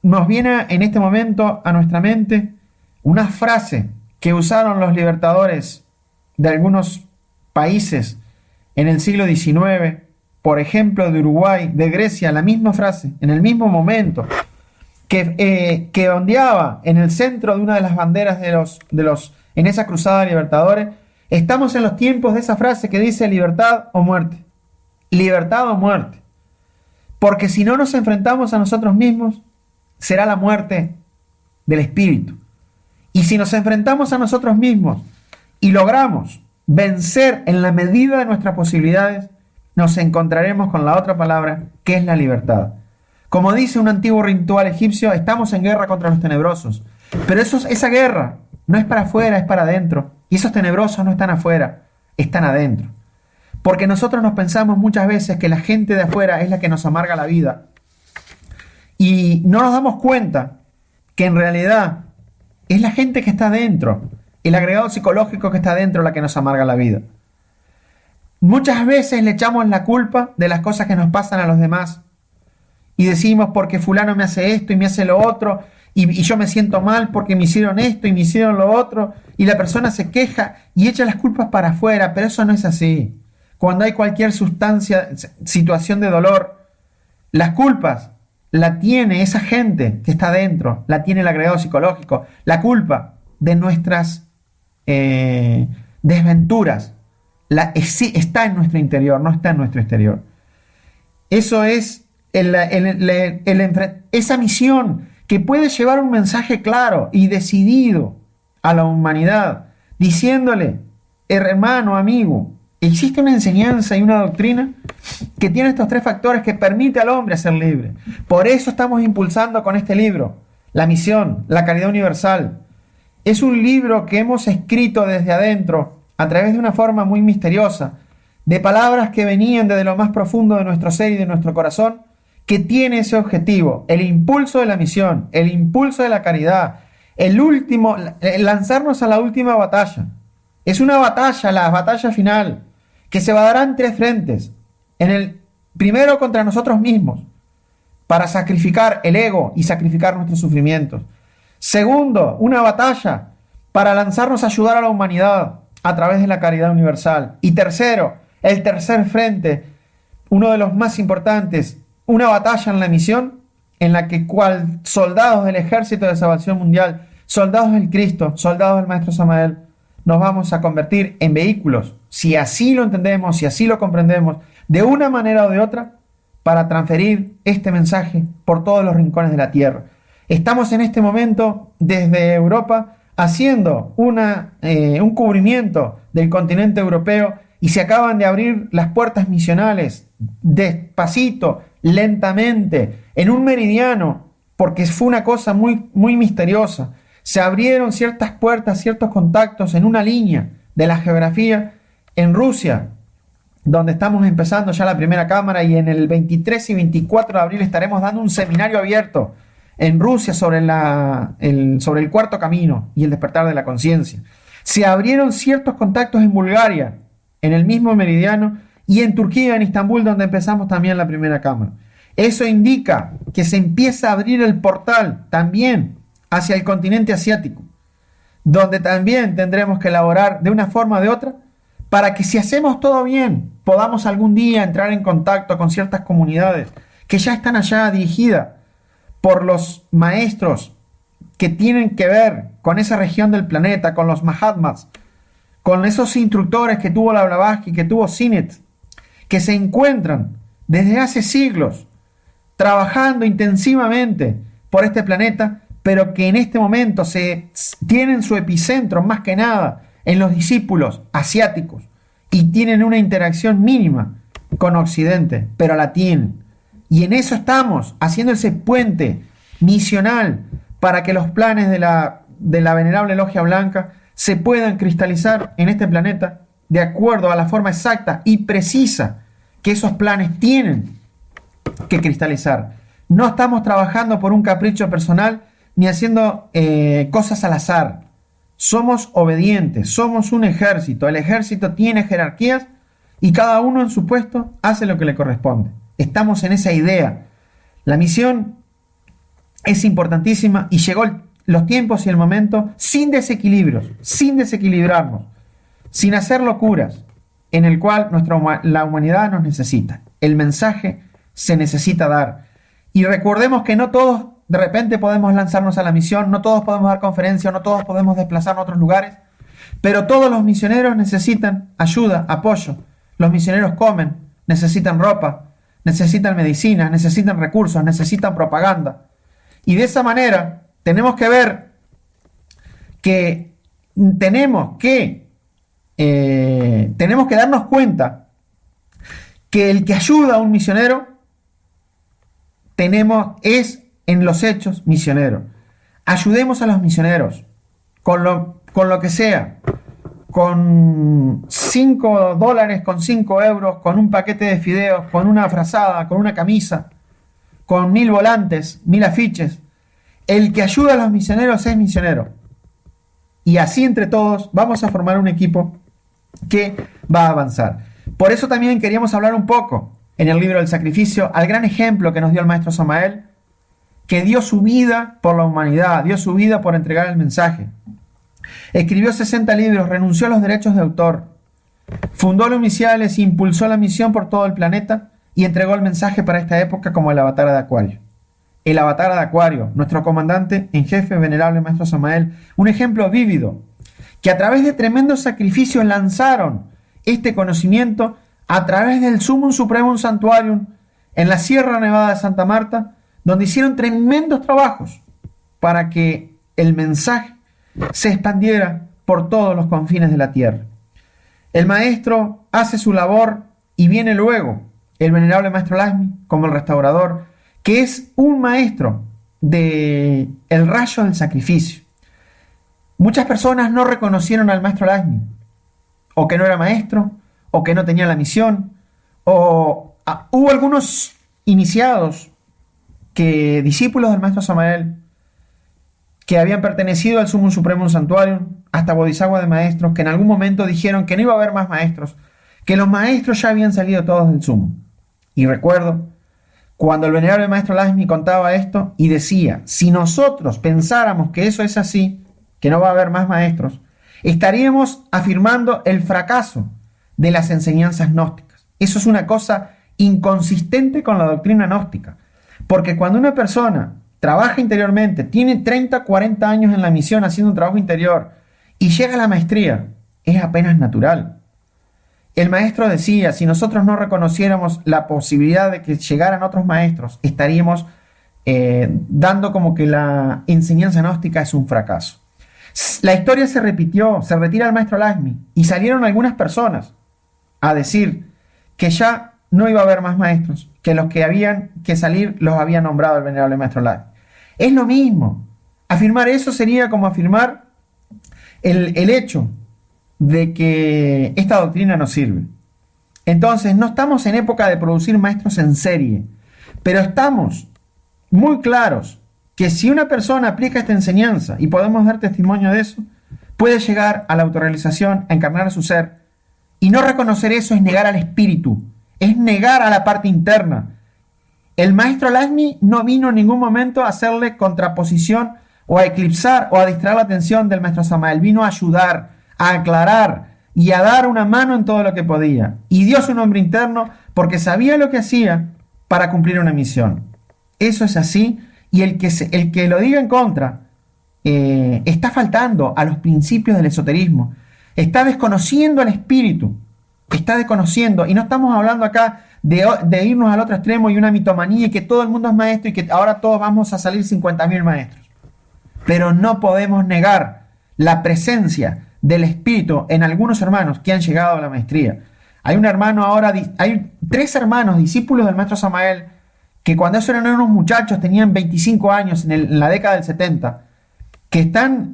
Nos viene en este momento a nuestra mente una frase que usaron los libertadores de algunos países en el siglo XIX, por ejemplo de Uruguay, de Grecia, la misma frase, en el mismo momento, que ondeaba en el centro de una de las banderas en esa cruzada de libertadores. Estamos en los tiempos de esa frase que dice libertad o muerte. Libertad o muerte. Porque si no nos enfrentamos a nosotros mismos, será la muerte del espíritu. Y si nos enfrentamos a nosotros mismos y logramos vencer en la medida de nuestras posibilidades, nos encontraremos con la otra palabra, que es la libertad. Como dice un antiguo ritual egipcio, estamos en guerra contra los tenebrosos. Pero esa guerra no es para afuera, es para adentro. Y esos tenebrosos no están afuera, están adentro. Porque nosotros nos pensamos muchas veces que la gente de afuera es la que nos amarga la vida. Y no nos damos cuenta que en realidad es la gente que está adentro, el agregado psicológico que está adentro la que nos amarga la vida. Muchas veces le echamos la culpa de las cosas que nos pasan a los demás. Y decimos porque fulano me hace esto y me hace lo otro, y yo me siento mal porque me hicieron esto y me hicieron lo otro, y la persona se queja y echa las culpas para afuera, pero eso no es así. Cuando hay cualquier situación de dolor, las culpas la tiene esa gente que está dentro, la tiene el agregado psicológico. La culpa de nuestras desventuras está en nuestro interior, no está en nuestro exterior. Eso es esa misión que puede llevar un mensaje claro y decidido a la humanidad, diciéndole, hermano, amigo, existe una enseñanza y una doctrina que tiene estos tres factores que permite al hombre ser libre. Por eso estamos impulsando con este libro, La Misión, la Caridad Universal. Es un libro que hemos escrito desde adentro, a través de una forma muy misteriosa, de palabras que venían desde lo más profundo de nuestro ser y de nuestro corazón, que tiene ese objetivo, el impulso de la misión, el impulso de la caridad, lanzarnos a la última batalla. Es una batalla, la batalla final, que se va a dar en tres frentes. Primero contra nosotros mismos, para sacrificar el ego y sacrificar nuestros sufrimientos. Segundo, una batalla para lanzarnos a ayudar a la humanidad a través de la caridad universal. Y tercero, el tercer frente, uno de los más importantes, una batalla en la misión, en la que cual soldados del Ejército de Salvación Mundial, soldados del Cristo, soldados del Maestro Samael, nos vamos a convertir en vehículos, si así lo entendemos, si así lo comprendemos, de una manera o de otra, para transferir este mensaje por todos los rincones de la tierra. Estamos en este momento desde Europa haciendo un cubrimiento del continente europeo y se acaban de abrir las puertas misionales despacito, lentamente, en un meridiano, porque fue una cosa muy, muy misteriosa. Se abrieron ciertas puertas, ciertos contactos en una línea de la geografía en Rusia, donde estamos empezando ya la primera cámara, y en el 23 y 24 de abril estaremos dando un seminario abierto en Rusia sobre el cuarto camino y el despertar de la conciencia. Se abrieron ciertos contactos en Bulgaria, en el mismo meridiano, y en Turquía, en Estambul, donde empezamos también la primera cámara. Eso indica que se empieza a abrir el portal también hacia el continente asiático, donde también tendremos que elaborar de una forma o de otra, para que si hacemos todo bien, podamos algún día entrar en contacto con ciertas comunidades que ya están allá dirigidas por los maestros que tienen que ver con esa región del planeta, con los Mahatmas, con esos instructores que tuvo la Blavatsky, que tuvo Sinet, que se encuentran desde hace siglos trabajando intensivamente por este planeta, pero que en este momento tienen su epicentro más que nada en los discípulos asiáticos y tienen una interacción mínima con Occidente, pero la tienen. Y en eso estamos, haciendo ese puente misional para que los planes de la Venerable Logia Blanca se puedan cristalizar en este planeta de acuerdo a la forma exacta y precisa que esos planes tienen que cristalizar. No estamos trabajando por un capricho personal ni haciendo cosas al azar. Somos obedientes, somos un ejército. El ejército tiene jerarquías y cada uno en su puesto hace lo que le corresponde. Estamos en esa idea. La misión es importantísima y llegó los tiempos y el momento sin desequilibrios, sin desequilibrarnos, sin hacer locuras, en el cual la humanidad nos necesita. El mensaje se necesita dar. Y recordemos que no todos de repente podemos lanzarnos a la misión, no todos podemos dar conferencias, no todos podemos desplazarnos a otros lugares, pero todos los misioneros necesitan ayuda, apoyo. Los misioneros comen, necesitan ropa, necesitan medicinas, necesitan recursos, necesitan propaganda. Y de esa manera tenemos que ver que tenemos que darnos cuenta que el que ayuda a un misionero es en los hechos misionero. Ayudemos a los misioneros con lo que sea, con $5, con 5 euros, con un paquete de fideos, con una frazada, con una camisa, con 1000 volantes, 1000 afiches. El que ayuda a los misioneros es misionero. Y así entre todos vamos a formar un equipo que va a avanzar. Por eso también queríamos hablar un poco en el libro del sacrificio al gran ejemplo que nos dio el maestro Samael, que dio su vida por la humanidad, dio su vida por entregar el mensaje. Escribió 60 libros, renunció a los derechos de autor, fundó los misiales, impulsó la misión por todo el planeta y entregó el mensaje para esta época como el avatar de Acuario. El avatar de Acuario, nuestro comandante en jefe, venerable maestro Samael, un ejemplo vívido, que a través de tremendos sacrificios lanzaron este conocimiento a través del Sumum Supremum Santuarium en la Sierra Nevada de Santa Marta, donde hicieron tremendos trabajos para que el mensaje se expandiera por todos los confines de la tierra. El maestro hace su labor y viene luego el venerable maestro Lasmi como el restaurador, que es un maestro del rayo del sacrificio. Muchas personas no reconocieron al maestro Lasmi, o que no era maestro, o que no tenía la misión, o hubo algunos iniciados, discípulos del maestro Samael, que habían pertenecido al Sumum Supremum Santuarium, hasta Bodhisattva de maestros, que en algún momento dijeron que no iba a haber más maestros, que los maestros ya habían salido todos del Sumum. Y recuerdo cuando el venerable maestro Lasmi contaba esto y decía, si nosotros pensáramos que eso es así, que no va a haber más maestros, estaríamos afirmando el fracaso de las enseñanzas gnósticas. Eso es una cosa inconsistente con la doctrina gnóstica, porque cuando una persona trabaja interiormente, tiene 30, 40 años en la misión haciendo un trabajo interior y llega a la maestría, es apenas natural. El maestro decía, si nosotros no reconociéramos la posibilidad de que llegaran otros maestros, estaríamos dando como que la enseñanza gnóstica es un fracaso. La historia se repitió, se retira el maestro Lasmi y salieron algunas personas a decir que ya no iba a haber más maestros, que los que habían que salir los había nombrado el venerable maestro Lasmi. Es lo mismo. Afirmar eso sería como afirmar el hecho de que esta doctrina no sirve. Entonces, no estamos en época de producir maestros en serie, pero estamos muy claros que si una persona aplica esta enseñanza, y podemos dar testimonio de eso, puede llegar a la autorrealización, a encarnar a su ser, y no reconocer eso es negar al espíritu, es negar a la parte interna. El maestro Lasmi no vino en ningún momento a hacerle contraposición o a eclipsar o a distraer la atención del maestro Samael, vino a ayudar, a aclarar y a dar una mano en todo lo que podía. Y dio su nombre interno porque sabía lo que hacía para cumplir una misión. Eso es así, y el que lo diga en contra está faltando a los principios del esoterismo, está desconociendo al espíritu, está desconociendo, y no estamos hablando acá de irnos al otro extremo y una mitomanía y que todo el mundo es maestro y que ahora todos vamos a salir 50.000 maestros. Pero no podemos negar la presencia del espíritu en algunos hermanos que han llegado a la maestría. Hay un hermano ahora, hay 3 hermanos discípulos del maestro Samael que cuando esos eran unos muchachos tenían 25 años en la década del 70, que están,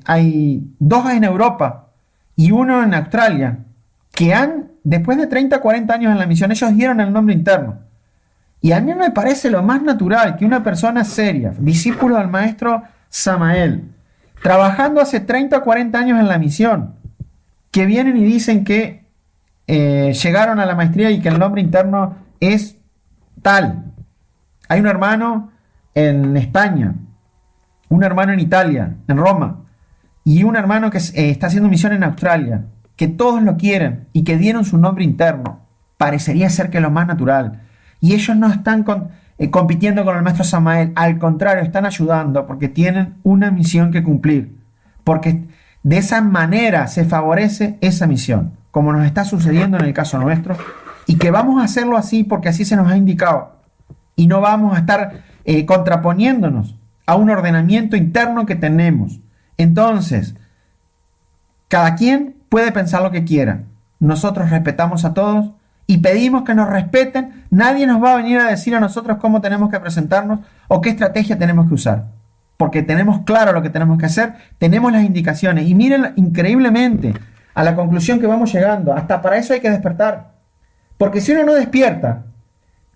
hay 2 en Europa y 1 en Australia, que después de 30, 40 años en la misión, ellos dieron el nombre interno. Y a mí me parece lo más natural que una persona seria, discípulo del maestro Samael, trabajando hace 30 o 40 años en la misión, que vienen y dicen que llegaron a la maestría y que el nombre interno es tal. Hay un hermano en España, un hermano en Italia, en Roma, y un hermano que está haciendo misión en Australia, que todos lo quieren y que dieron su nombre interno. Parecería ser que es lo más natural. Y ellos no están compitiendo con el maestro Samael, al contrario, están ayudando porque tienen una misión que cumplir, porque de esa manera se favorece esa misión, como nos está sucediendo en el caso nuestro, y que vamos a hacerlo así porque así se nos ha indicado y no vamos a estar contraponiéndonos a un ordenamiento interno que tenemos. Entonces, cada quien puede pensar lo que quiera. Nosotros respetamos a todos y pedimos que nos respeten. Nadie nos va a venir a decir a nosotros cómo tenemos que presentarnos o qué estrategia tenemos que usar. Porque tenemos claro lo que tenemos que hacer, tenemos las indicaciones. Y miren increíblemente a la conclusión que vamos llegando. Hasta para eso hay que despertar. Porque si uno no despierta,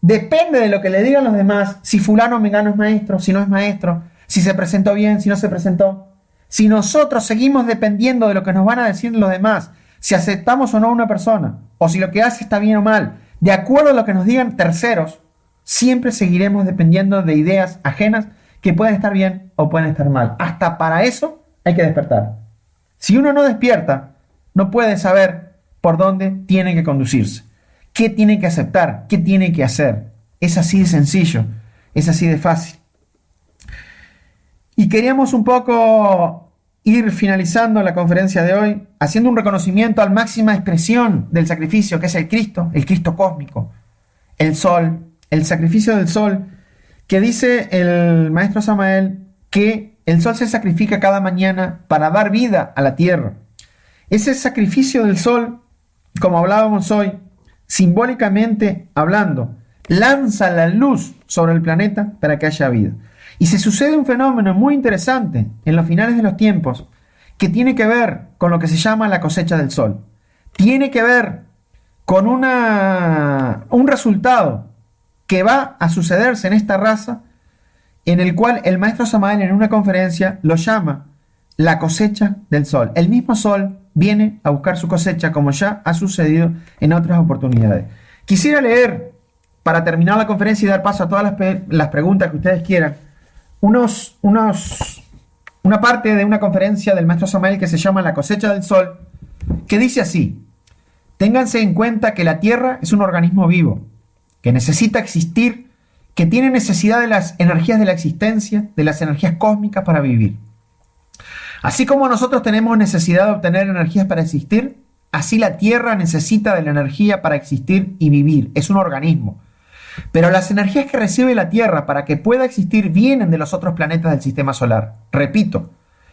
depende de lo que le digan los demás, si fulano o mengano es maestro, si no es maestro, si se presentó bien, si no se presentó. Si nosotros seguimos dependiendo de lo que nos van a decir los demás, si aceptamos o no a una persona, o si lo que hace está bien o mal, de acuerdo a lo que nos digan terceros, siempre seguiremos dependiendo de ideas ajenas que pueden estar bien o pueden estar mal. Hasta para eso hay que despertar. Si uno no despierta, no puede saber por dónde tiene que conducirse, qué tiene que aceptar, qué tiene que hacer. Es así de sencillo, es así de fácil. Y queríamos un poco ir finalizando la conferencia de hoy haciendo un reconocimiento a la máxima expresión del sacrificio, que es el Cristo cósmico, el sol, el sacrificio del sol, que dice el maestro Samael que el sol se sacrifica cada mañana para dar vida a la tierra. Ese sacrificio del sol, como hablábamos hoy, simbólicamente hablando, lanza la luz sobre el planeta para que haya vida. Y se sucede un fenómeno muy interesante en los finales de los tiempos que tiene que ver con lo que se llama la cosecha del sol. Tiene que ver con un resultado que va a sucederse en esta raza, en el cual el maestro Samael en una conferencia lo llama la cosecha del sol. El mismo sol viene a buscar su cosecha, como ya ha sucedido en otras oportunidades. Quisiera leer, para terminar la conferencia y dar paso a todas las preguntas que ustedes quieran, una parte de una conferencia del maestro Samael que se llama La cosecha del sol, que dice así: ténganse en cuenta que la Tierra es un organismo vivo, que necesita existir, que tiene necesidad de las energías de la existencia, de las energías cósmicas para vivir. Así como nosotros tenemos necesidad de obtener energías para existir, así la Tierra necesita de la energía para existir y vivir. Es un organismo. Pero las energías que recibe la Tierra para que pueda existir vienen de los otros planetas del sistema solar. Repito,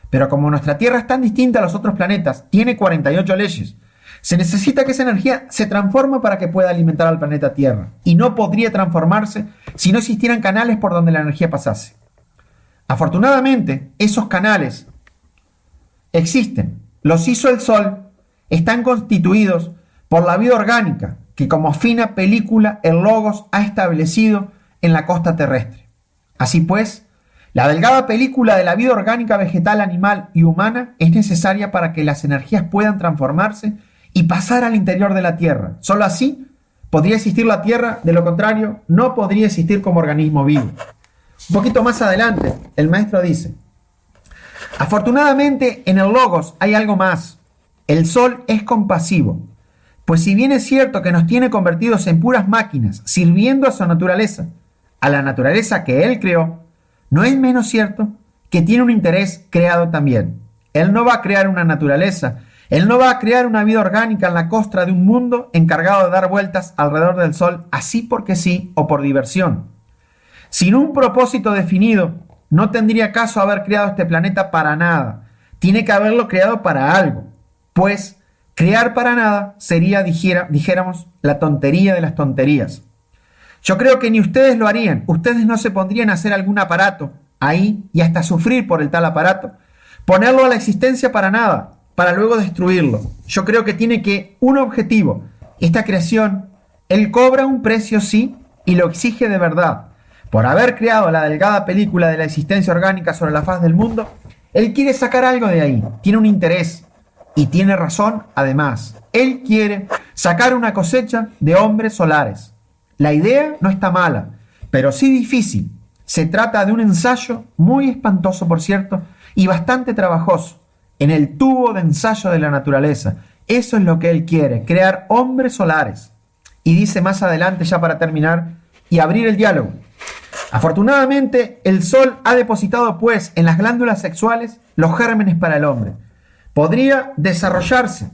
pero como nuestra Tierra es tan distinta a los otros planetas, tiene 48 leyes, se necesita que esa energía se transforme para que pueda alimentar al planeta Tierra. Y no podría transformarse si no existieran canales por donde la energía pasase. Afortunadamente, esos canales existen. Los hizo el Sol, están constituidos por la vida orgánica que como fina película el Logos ha establecido en la costa terrestre. Así pues, la delgada película de la vida orgánica vegetal, animal y humana es necesaria para que las energías puedan transformarse y pasar al interior de la Tierra. Solo así podría existir la Tierra, de lo contrario no podría existir como organismo vivo. Un poquito más adelante, el maestro dice: afortunadamente en el Logos hay algo más. El Sol es compasivo. Pues si bien es cierto que nos tiene convertidos en puras máquinas, sirviendo a su naturaleza, a la naturaleza que Él creó, no es menos cierto que tiene un interés creado también. Él no va a crear una naturaleza, Él no va a crear una vida orgánica en la costra de un mundo encargado de dar vueltas alrededor del Sol, así porque sí o por diversión. Sin un propósito definido, no tendría caso haber creado este planeta para nada. Tiene que haberlo creado para algo, pues crear para nada sería, dijéramos, la tontería de las tonterías. Yo creo que ni ustedes lo harían. Ustedes no se pondrían a hacer algún aparato ahí y hasta sufrir por el tal aparato, ponerlo a la existencia para nada, para luego destruirlo. Yo creo que tiene que un objetivo. Esta creación, Él cobra un precio, sí, y lo exige de verdad. Por haber creado la delgada película de la existencia orgánica sobre la faz del mundo, Él quiere sacar algo de ahí. Tiene un interés. Y tiene razón, además. Él quiere sacar una cosecha de hombres solares. La idea no está mala, pero sí difícil. Se trata de un ensayo muy espantoso, por cierto, y bastante trabajoso, en el tubo de ensayo de la naturaleza. Eso es lo que Él quiere, crear hombres solares. Y dice más adelante, ya para terminar, y abrir el diálogo: afortunadamente, el Sol ha depositado, pues, en las glándulas sexuales los gérmenes para el hombre. Podría desarrollarse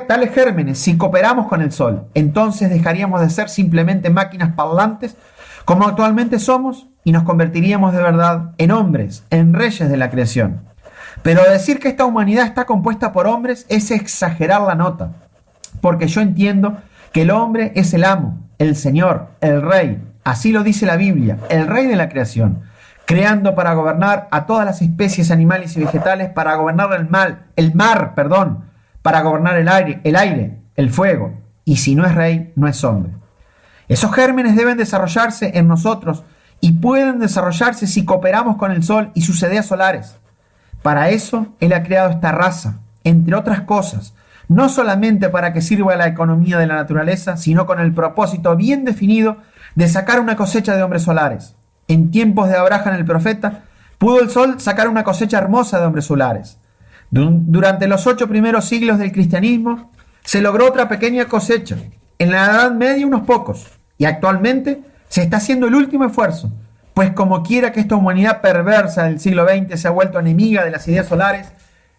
tales gérmenes, si cooperamos con el Sol, entonces dejaríamos de ser simplemente máquinas parlantes, como actualmente somos, y nos convertiríamos de verdad en hombres, en reyes de la creación. Pero decir que esta humanidad está compuesta por hombres es exagerar la nota, porque yo entiendo que el hombre es el amo, el señor, el rey, así lo dice la Biblia, el rey de la creación, creando para gobernar a todas las especies animales y vegetales, para gobernar el mar, para gobernar el aire, el fuego, y si no es rey, no es hombre. Esos gérmenes deben desarrollarse en nosotros y pueden desarrollarse si cooperamos con el Sol y sus edeas solares. Para eso, Él ha creado esta raza, entre otras cosas, no solamente para que sirva a la economía de la naturaleza, sino con el propósito bien definido de sacar una cosecha de hombres solares. En tiempos de Abraham el profeta, pudo el Sol sacar una cosecha hermosa de hombres solares. Durante los 8 primeros siglos del cristianismo, se logró otra pequeña cosecha. En la Edad Media unos pocos. Y actualmente se está haciendo el último esfuerzo, pues como quiera que esta humanidad perversa del siglo XX se ha vuelto enemiga de las ideas solares,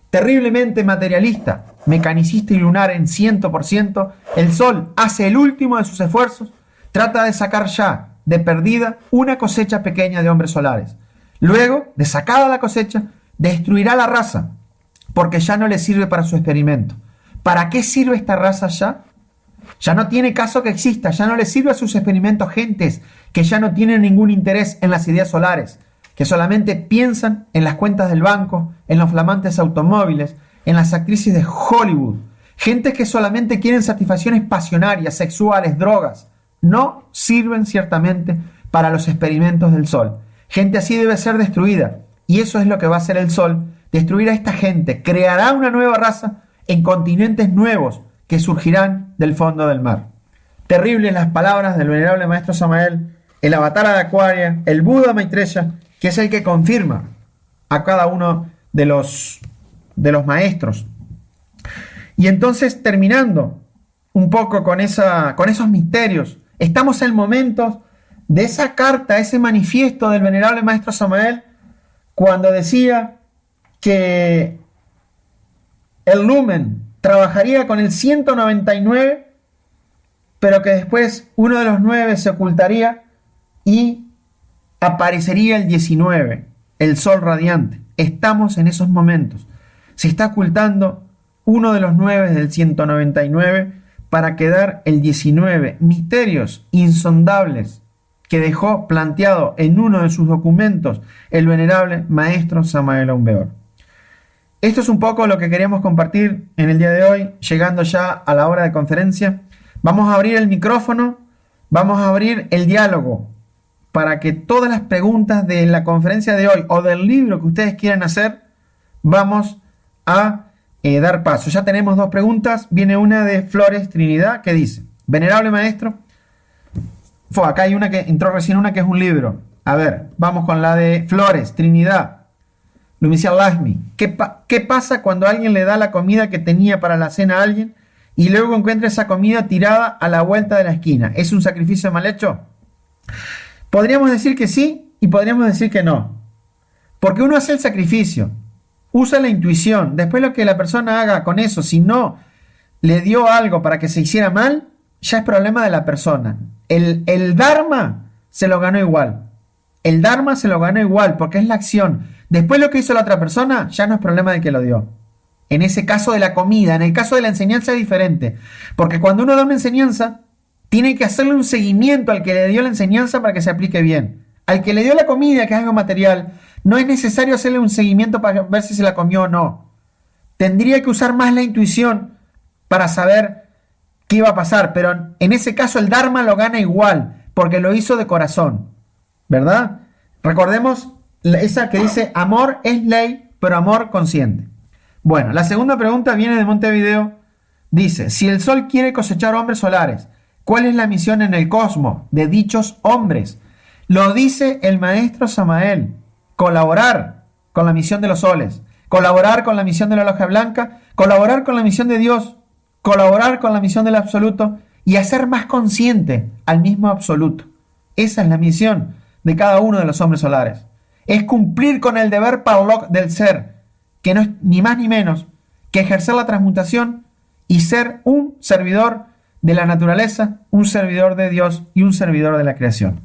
terriblemente materialista, mecanicista y lunar en 100%, el Sol hace el último de sus esfuerzos, trata de sacar ya, de perdida, una cosecha pequeña de hombres solares. Luego, de sacada la cosecha, destruirá la raza, porque ya no le sirve para su experimento. ¿Para qué sirve esta raza ya? Ya no tiene caso que exista, ya no le sirve a sus experimentos gentes que ya no tienen ningún interés en las ideas solares, que solamente piensan en las cuentas del banco, en los flamantes automóviles, en las actrices de Hollywood, gentes que solamente quieren satisfacciones pasionarias, sexuales, drogas. No sirven ciertamente para los experimentos del Sol. Gente así debe ser destruida, y eso es lo que va a hacer el Sol, destruir a esta gente, creará una nueva raza en continentes nuevos que surgirán del fondo del mar. Terribles las palabras del venerable maestro Samael, el avatar de Acuaria, el Buda Maitreya, que es el que confirma a cada uno de los maestros. Y entonces, terminando un poco con esos misterios, estamos en momentos de esa carta, ese manifiesto del venerable maestro Samael, cuando decía que el lumen trabajaría con el 199, pero que después uno de los 9 se ocultaría y aparecería el 19, el sol radiante. Estamos en esos momentos. Se está ocultando uno de los 9 del 199 para quedar el 19. Misterios insondables que dejó planteado en uno de sus documentos el venerable maestro Samael Aun Weor. Esto es un poco lo que queríamos compartir en el día de hoy, llegando ya a la hora de conferencia. Vamos a abrir el micrófono, vamos a abrir el diálogo para que todas las preguntas de la conferencia de hoy o del libro que ustedes quieran hacer, vamos a dar paso. Ya tenemos 2 preguntas. Viene una de Flores Trinidad que dice: venerable maestro, acá hay una que entró recién, una que es un libro. A ver, vamos con la de Flores Trinidad. Lumicial Lasmi, ¿qué pasa cuando alguien le da la comida que tenía para la cena a alguien y luego encuentra esa comida tirada a la vuelta de la esquina? ¿Es un sacrificio mal hecho? Podríamos decir que sí y podríamos decir que no. Porque uno hace el sacrificio, usa la intuición, después lo que la persona haga con eso, si no le dio algo para que se hiciera mal, ya es problema de la persona. El Dharma se lo ganó igual. El Dharma se lo ganó igual porque es la acción. Después lo que hizo la otra persona ya no es problema de que lo dio. En ese caso de la comida, en el caso de la enseñanza es diferente. Porque cuando uno da una enseñanza, tiene que hacerle un seguimiento al que le dio la enseñanza para que se aplique bien. Al que le dio la comida, que es algo material, no es necesario hacerle un seguimiento para ver si se la comió o no. Tendría que usar más la intuición para saber qué iba a pasar. Pero en ese caso el Dharma lo gana igual, porque lo hizo de corazón. ¿Verdad? Recordemos esa que dice: amor es ley, pero amor consciente. Bueno, la segunda pregunta viene de Montevideo. Dice: si el Sol quiere cosechar hombres solares, ¿cuál es la misión en el cosmos de dichos hombres? Lo dice el maestro Samael: colaborar con la misión de los soles, colaborar con la misión de la logia blanca, colaborar con la misión de Dios, colaborar con la misión del absoluto y hacer más consciente al mismo absoluto. Esa es la misión de cada uno de los hombres solares. Es cumplir con el deber parlok del ser, que no es ni más ni menos que ejercer la transmutación y ser un servidor de la naturaleza, un servidor de Dios y un servidor de la creación.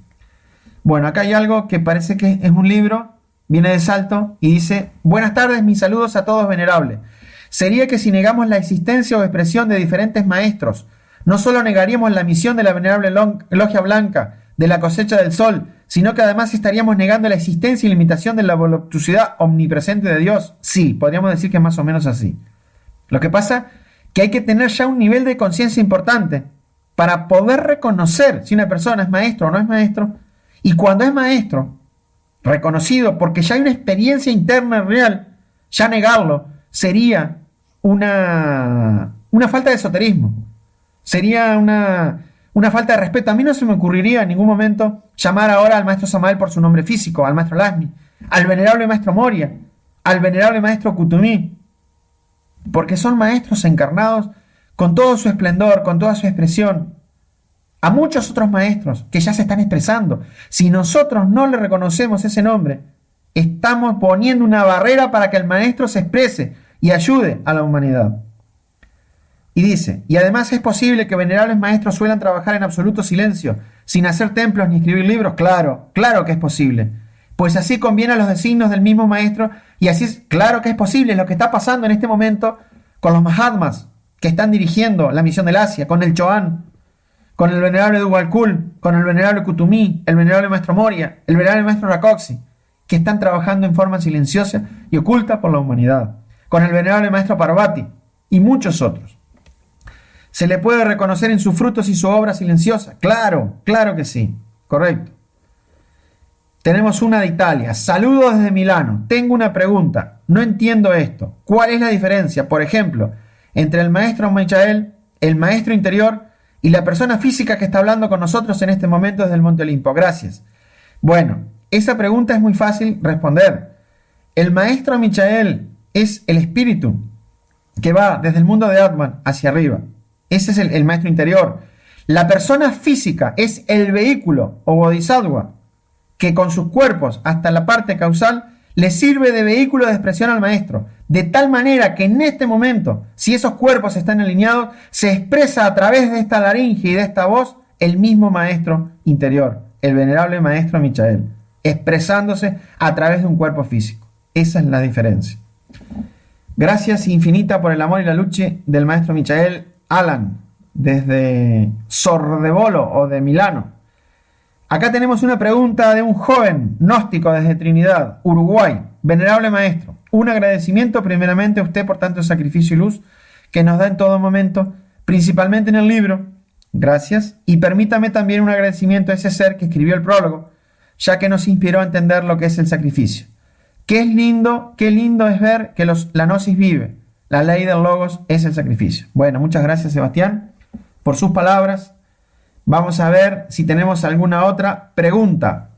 Bueno, acá hay algo que parece que es un libro, viene de Salto y dice: buenas tardes, mis saludos a todos venerables. Sería que si negamos la existencia o expresión de diferentes maestros, no solo negaríamos la misión de la venerable Logia Blanca de la cosecha del sol, sino que además estaríamos negando la existencia y limitación de la voluptuosidad omnipresente de Dios. Sí, podríamos decir que es más o menos así. Lo que pasa que hay que tener ya un nivel de conciencia importante para poder reconocer si una persona es maestro o no es maestro, y cuando es maestro, reconocido porque ya hay una experiencia interna real, ya negarlo sería una falta de esoterismo, sería una falta de respeto. A mí no se me ocurriría en ningún momento llamar ahora al maestro Samael por su nombre físico, al maestro Lasmi, al venerable maestro Moria, al venerable maestro Kutumí, porque son maestros encarnados con todo su esplendor, con toda su expresión. A muchos otros maestros que ya se están expresando, si nosotros no le reconocemos ese nombre, estamos poniendo una barrera para que el maestro se exprese y ayude a la humanidad. Y dice: y además es posible que venerables maestros suelan trabajar en absoluto silencio, sin hacer templos ni escribir libros. Claro, claro que es posible. Pues así conviene a los designios del mismo maestro, y así es, claro que es posible. Lo que está pasando en este momento con los Mahatmas que están dirigiendo la misión del Asia, con el Chohan, con el venerable Duwalkul, con el venerable Kutumí, el venerable maestro Moria, el venerable maestro Rakoczy, que están trabajando en forma silenciosa y oculta por la humanidad, con el venerable maestro Parvati y muchos otros. ¿Se le puede reconocer en sus frutos y su obra silenciosa? Claro, claro que sí, correcto. Tenemos una de Italia. Saludos desde Milano. Tengo una pregunta. No entiendo esto. ¿Cuál es la diferencia, por ejemplo, entre el maestro Michael, el maestro interior y la persona física que está hablando con nosotros en este momento desde el Monte Olimpo? Gracias. Bueno, esa pregunta es muy fácil responder. El maestro Michael es el espíritu que va desde el mundo de Atman hacia arriba. Ese es el maestro interior. La persona física es el vehículo o bodhisattva que con sus cuerpos hasta la parte causal le sirve de vehículo de expresión al maestro, de tal manera que en este momento, si esos cuerpos están alineados, se expresa a través de esta laringe y de esta voz el mismo maestro interior, el venerable maestro Michael, expresándose a través de un cuerpo físico. Esa es la diferencia. Gracias infinita por el amor y la lucha del maestro Michael. Alan, desde Sordevolo o de Milano. Acá tenemos una pregunta de un joven gnóstico desde Trinidad, Uruguay. Venerable maestro, un agradecimiento primeramente a usted por tanto sacrificio y luz que nos da en todo momento, principalmente en el libro. Gracias. Y permítame también un agradecimiento a ese ser que escribió el prólogo, ya que nos inspiró a entender lo que es el sacrificio. Qué lindo es ver que la gnosis vive. La ley del logos es el sacrificio. Bueno, muchas gracias, Sebastián, por sus palabras. Vamos a ver si tenemos alguna otra pregunta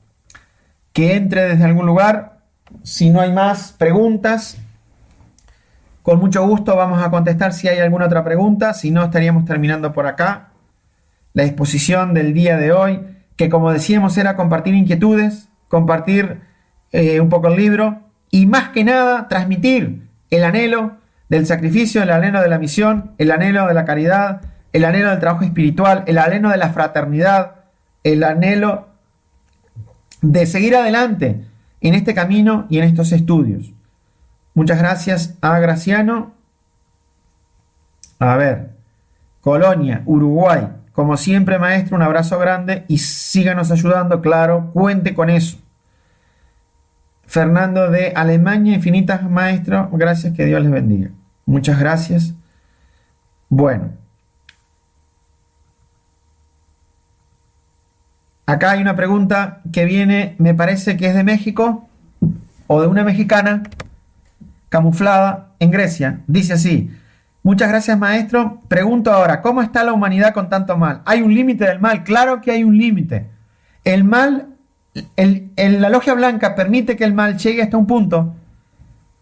que entre desde algún lugar. Si no hay más preguntas, con mucho gusto vamos a contestar si hay alguna otra pregunta. Si no, estaríamos terminando por acá la exposición del día de hoy, que como decíamos era compartir inquietudes, compartir un poco el libro y más que nada transmitir el anhelo del sacrificio, el anhelo de la misión, el anhelo de la caridad, el anhelo del trabajo espiritual, el anhelo de la fraternidad, el anhelo de seguir adelante en este camino y en estos estudios. Muchas gracias a Graciano. A ver, Colonia, Uruguay. Como siempre, maestro, un abrazo grande y síganos ayudando, claro, cuente con eso. Fernando de Alemania, infinitas, maestro, gracias, que Dios les bendiga. Muchas gracias. Bueno. Acá hay una pregunta que viene, me parece que es de México, o de una mexicana, camuflada, en Grecia. Dice así: muchas gracias, maestro. Pregunto ahora, ¿cómo está la humanidad con tanto mal? ¿Hay un límite del mal? Claro que hay un límite. El mal, la Logia Blanca permite que el mal llegue hasta un punto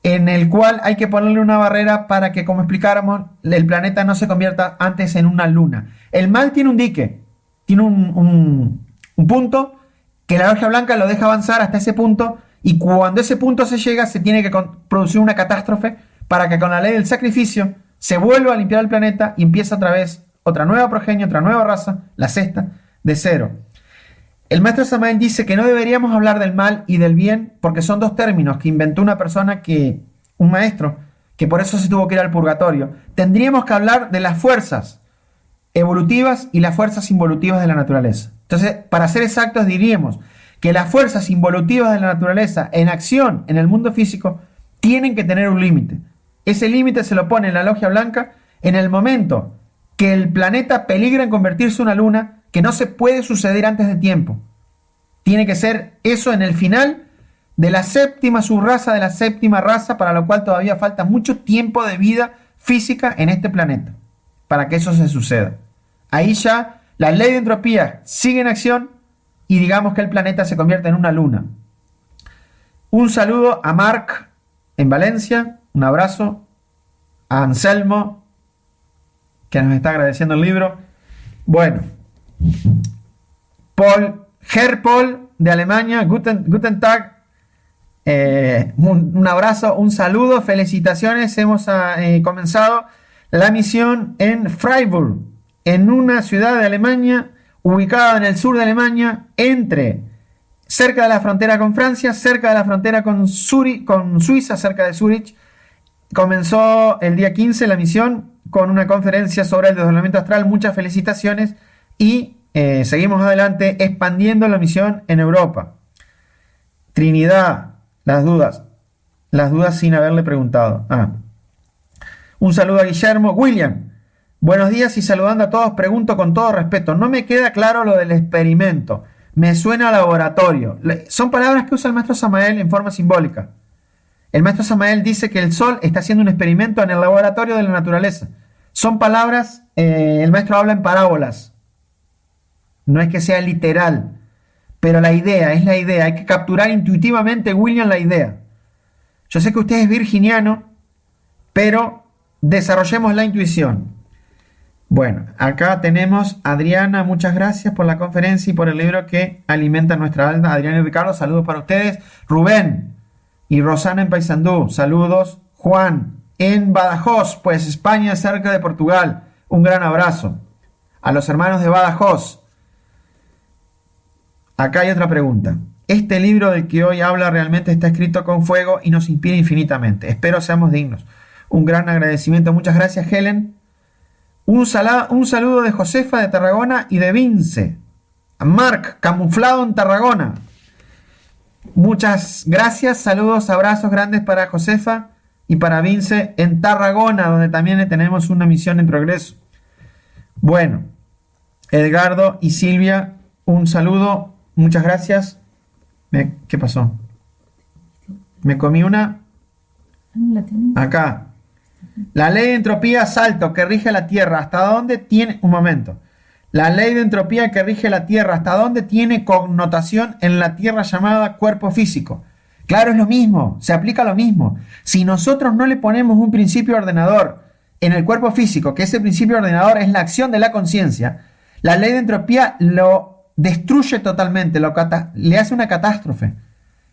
en el cual hay que ponerle una barrera para que, como explicáramos, el planeta no se convierta antes en una luna. El mal tiene un dique, tiene un punto que la Logia Blanca lo deja avanzar hasta ese punto, y cuando ese punto se llega se tiene que producir una catástrofe para que con la ley del sacrificio se vuelve a limpiar el planeta y empieza otra vez otra nueva progenie, otra nueva raza, la sexta, de cero. El maestro Samael dice que no deberíamos hablar del mal y del bien porque son dos términos que inventó una persona un maestro, que por eso se tuvo que ir al purgatorio. Tendríamos que hablar de las fuerzas evolutivas y las fuerzas involutivas de la naturaleza. Entonces, para ser exactos, diríamos que las fuerzas involutivas de la naturaleza en acción en el mundo físico tienen que tener un límite. Ese límite se lo pone en la logia blanca en el momento que el planeta peligra en convertirse en una luna, que no se puede suceder antes de tiempo. Tiene que ser eso en el final de la séptima subraza de la séptima raza, para lo cual todavía falta mucho tiempo de vida física en este planeta, para que eso se suceda. Ahí ya la ley de entropía sigue en acción y digamos que el planeta se convierte en una luna. Un saludo a Marc en Valencia, un abrazo a Anselmo, que nos está agradeciendo el libro. Bueno, Paul de Alemania, Guten Tag, un abrazo, un saludo, felicitaciones. Hemos comenzado la misión en Freiburg, en una ciudad de Alemania, ubicada en el sur de Alemania, cerca de la frontera con Francia, cerca de la frontera con Suiza, cerca de Zurich. Comenzó el día 15 la misión con una conferencia sobre el desdoblamiento astral. Muchas felicitaciones y seguimos adelante expandiendo la misión en Europa. Trinidad, las dudas sin haberle preguntado. Un saludo a Guillermo. William, buenos días y saludando a todos, pregunto con todo respeto, no me queda claro lo del experimento, me suena a laboratorio. Son palabras que usa el maestro Samael en forma simbólica. El maestro Samael dice que el Sol está haciendo un experimento en el laboratorio de la naturaleza. Son palabras, el maestro habla en parábolas. No es que sea literal, pero la idea es la idea. Hay que capturar intuitivamente, William, la idea. Yo sé que usted es virginiano, pero desarrollemos la intuición. Bueno, acá tenemos a Adriana, muchas gracias por la conferencia y por el libro que alimenta nuestra alma. Adriana y Ricardo, saludos para ustedes. Rubén y Rosana en Paysandú, saludos. Juan en Badajoz, pues España, cerca de Portugal, un gran abrazo. A los hermanos de Badajoz. Acá hay otra pregunta. Este libro del que hoy habla realmente está escrito con fuego y nos inspira infinitamente. Espero seamos dignos. Un gran agradecimiento. Muchas gracias, Helen. Un saludo de Josefa de Tarragona y de Vince. Marc, camuflado en Tarragona. Muchas gracias. Saludos, abrazos grandes para Josefa y para Vince en Tarragona, donde también tenemos una misión en progreso. Bueno, Edgardo y Silvia, un saludo. Muchas gracias. ¿Qué pasó? Me comí una. Acá. La ley de entropía salto que rige la Tierra, ¿hasta dónde tiene? Un momento. La ley de entropía que rige la Tierra, ¿hasta dónde tiene connotación en la Tierra llamada cuerpo físico? Claro, es lo mismo, se aplica lo mismo. Si nosotros no le ponemos un principio ordenador en el cuerpo físico, que ese principio ordenador es la acción de la conciencia, la ley de entropía lo destruye totalmente, le hace una catástrofe,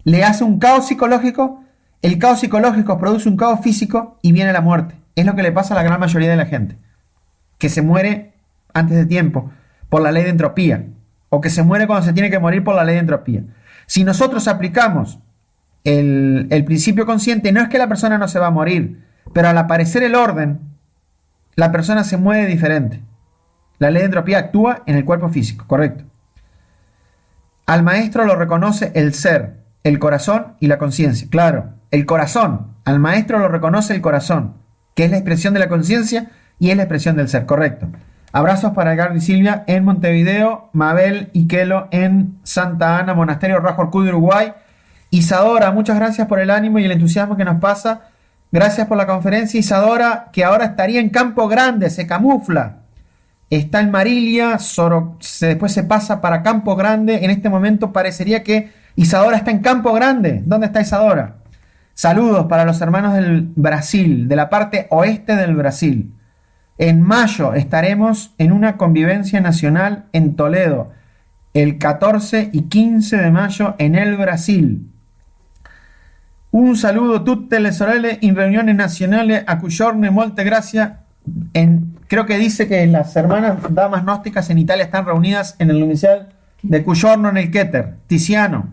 le hace un caos psicológico. El caos psicológico produce un caos físico y viene la muerte. Es lo que le pasa a la gran mayoría de la gente, que se muere antes de tiempo por la ley de entropía, o que se muere cuando se tiene que morir por la ley de entropía. Si nosotros aplicamos el principio consciente, no es que la persona no se va a morir, pero al aparecer el orden, la persona se mueve diferente. La ley de entropía actúa en el cuerpo físico, correcto. Al maestro lo reconoce el ser, el corazón y la conciencia. Claro, el corazón. Al maestro lo reconoce el corazón, que es la expresión de la conciencia y es la expresión del ser, correcto. Abrazos para Edgardo y Silvia en Montevideo, Mabel y Kelo en Santa Ana, Monasterio Rajo Orcud de Uruguay. Isadora, muchas gracias por el ánimo y el entusiasmo que nos pasa. Gracias por la conferencia, Isadora, que ahora estaría en Campo Grande, se camufla. Está en Marilia, después se pasa para Campo Grande. En este momento parecería que Isadora está en Campo Grande. ¿Dónde está Isadora? Saludos para los hermanos del Brasil, de la parte oeste del Brasil. En mayo estaremos en una convivencia nacional en Toledo, el 14 y 15 de mayo en el Brasil. Un saludo tutte le sorelle in riunione nazionale a cui giorno molte grazie. Creo que dice que las hermanas damas gnósticas en Italia están reunidas en el Lumicial de Cuyorno en el Keter. Tiziano.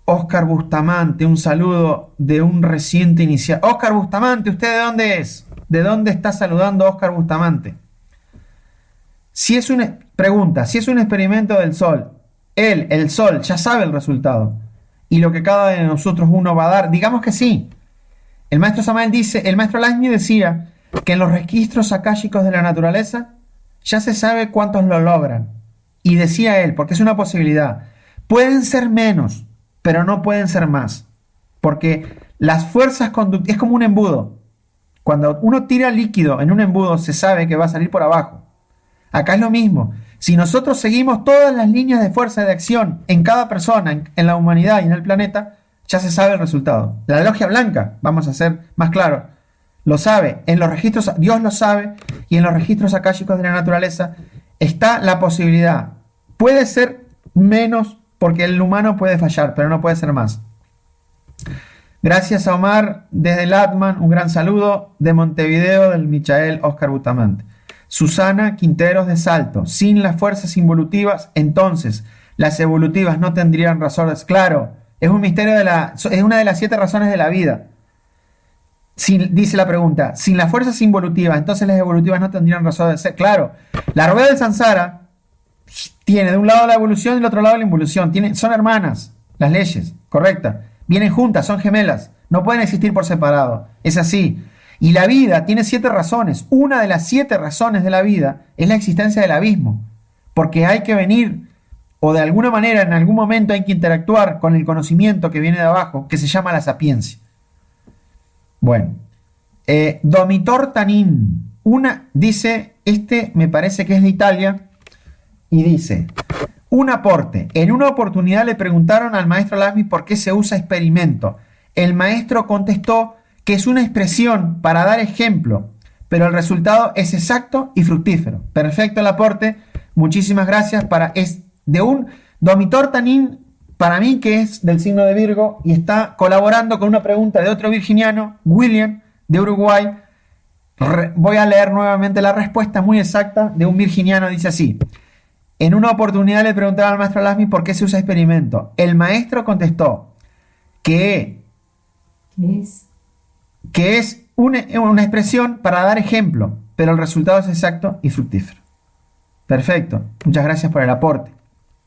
Oscar Bustamante, un saludo de un reciente iniciado. Oscar Bustamante, ¿usted de dónde es? ¿De dónde está saludando Oscar Bustamante? Pregunta, si es un experimento del Sol, el Sol, ya sabe el resultado. Y lo que cada de nosotros uno va a dar, digamos que sí. El maestro Samael dice, el maestro Laxmi decía que en los registros akáshicos de la naturaleza ya se sabe cuántos lo logran. Y decía él, porque es una posibilidad, pueden ser menos, pero no pueden ser más. Porque las fuerzas conductivas, es como un embudo. Cuando uno tira líquido en un embudo, se sabe que va a salir por abajo. Acá es lo mismo. Si nosotros seguimos todas las líneas de fuerza de acción en cada persona, en la humanidad y en el planeta, ya se sabe el resultado. La logia blanca, vamos a ser más claros, lo sabe. En los registros, Dios lo sabe, y en los registros akáshicos de la naturaleza está la posibilidad. Puede ser menos, porque el humano puede fallar, pero no puede ser más. Gracias a Omar desde el Atman, un gran saludo de Montevideo, del Michael Oscar Bustamante. Susana Quinteros de Salto, sin las fuerzas involutivas, entonces las evolutivas no tendrían razones. Claro, es un misterio es una de las 7 razones de la vida. Dice la pregunta, sin las fuerzas involutivas, entonces las evolutivas no tendrían razón de ser. Claro, la rueda del samsara tiene de un lado la evolución y del otro lado la involución. Son hermanas, las leyes, correcta. Vienen juntas, son gemelas, no pueden existir por separado. Es así. Y la vida tiene 7 razones. Una de las 7 razones de la vida es la existencia del abismo. Porque hay que venir, o de alguna manera, en algún momento hay que interactuar con el conocimiento que viene de abajo, que se llama la sapiencia. Bueno. Domitor Tanin. Dice, me parece que es de Italia, y dice, un aporte. En una oportunidad le preguntaron al maestro Laxmi por qué se usa experimento. El maestro contestó que es una expresión para dar ejemplo, pero el resultado es exacto y fructífero. Perfecto el aporte, muchísimas gracias. Es de un Domitor Tanin, para mí que es del signo de Virgo, y está colaborando con una pregunta de otro virginiano, William, de Uruguay. Voy a leer nuevamente la respuesta muy exacta de un virginiano, dice así. En una oportunidad le preguntaron al maestro Laxmi por qué se usa experimento. El maestro contestó que es una expresión para dar ejemplo, pero el resultado es exacto y fructífero. Perfecto, muchas gracias por el aporte.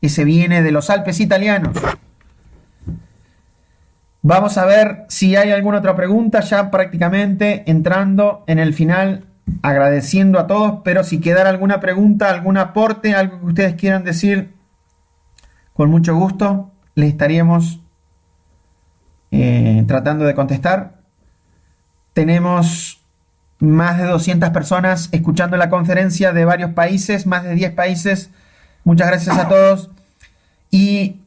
Ese viene de los Alpes italianos. Vamos a ver si hay alguna otra pregunta, ya prácticamente entrando en el final, agradeciendo a todos, pero si quedara alguna pregunta, algún aporte, algo que ustedes quieran decir, con mucho gusto les estaríamos tratando de contestar. Tenemos más de 200 personas escuchando la conferencia de varios países, más de 10 países. Muchas gracias a todos. Y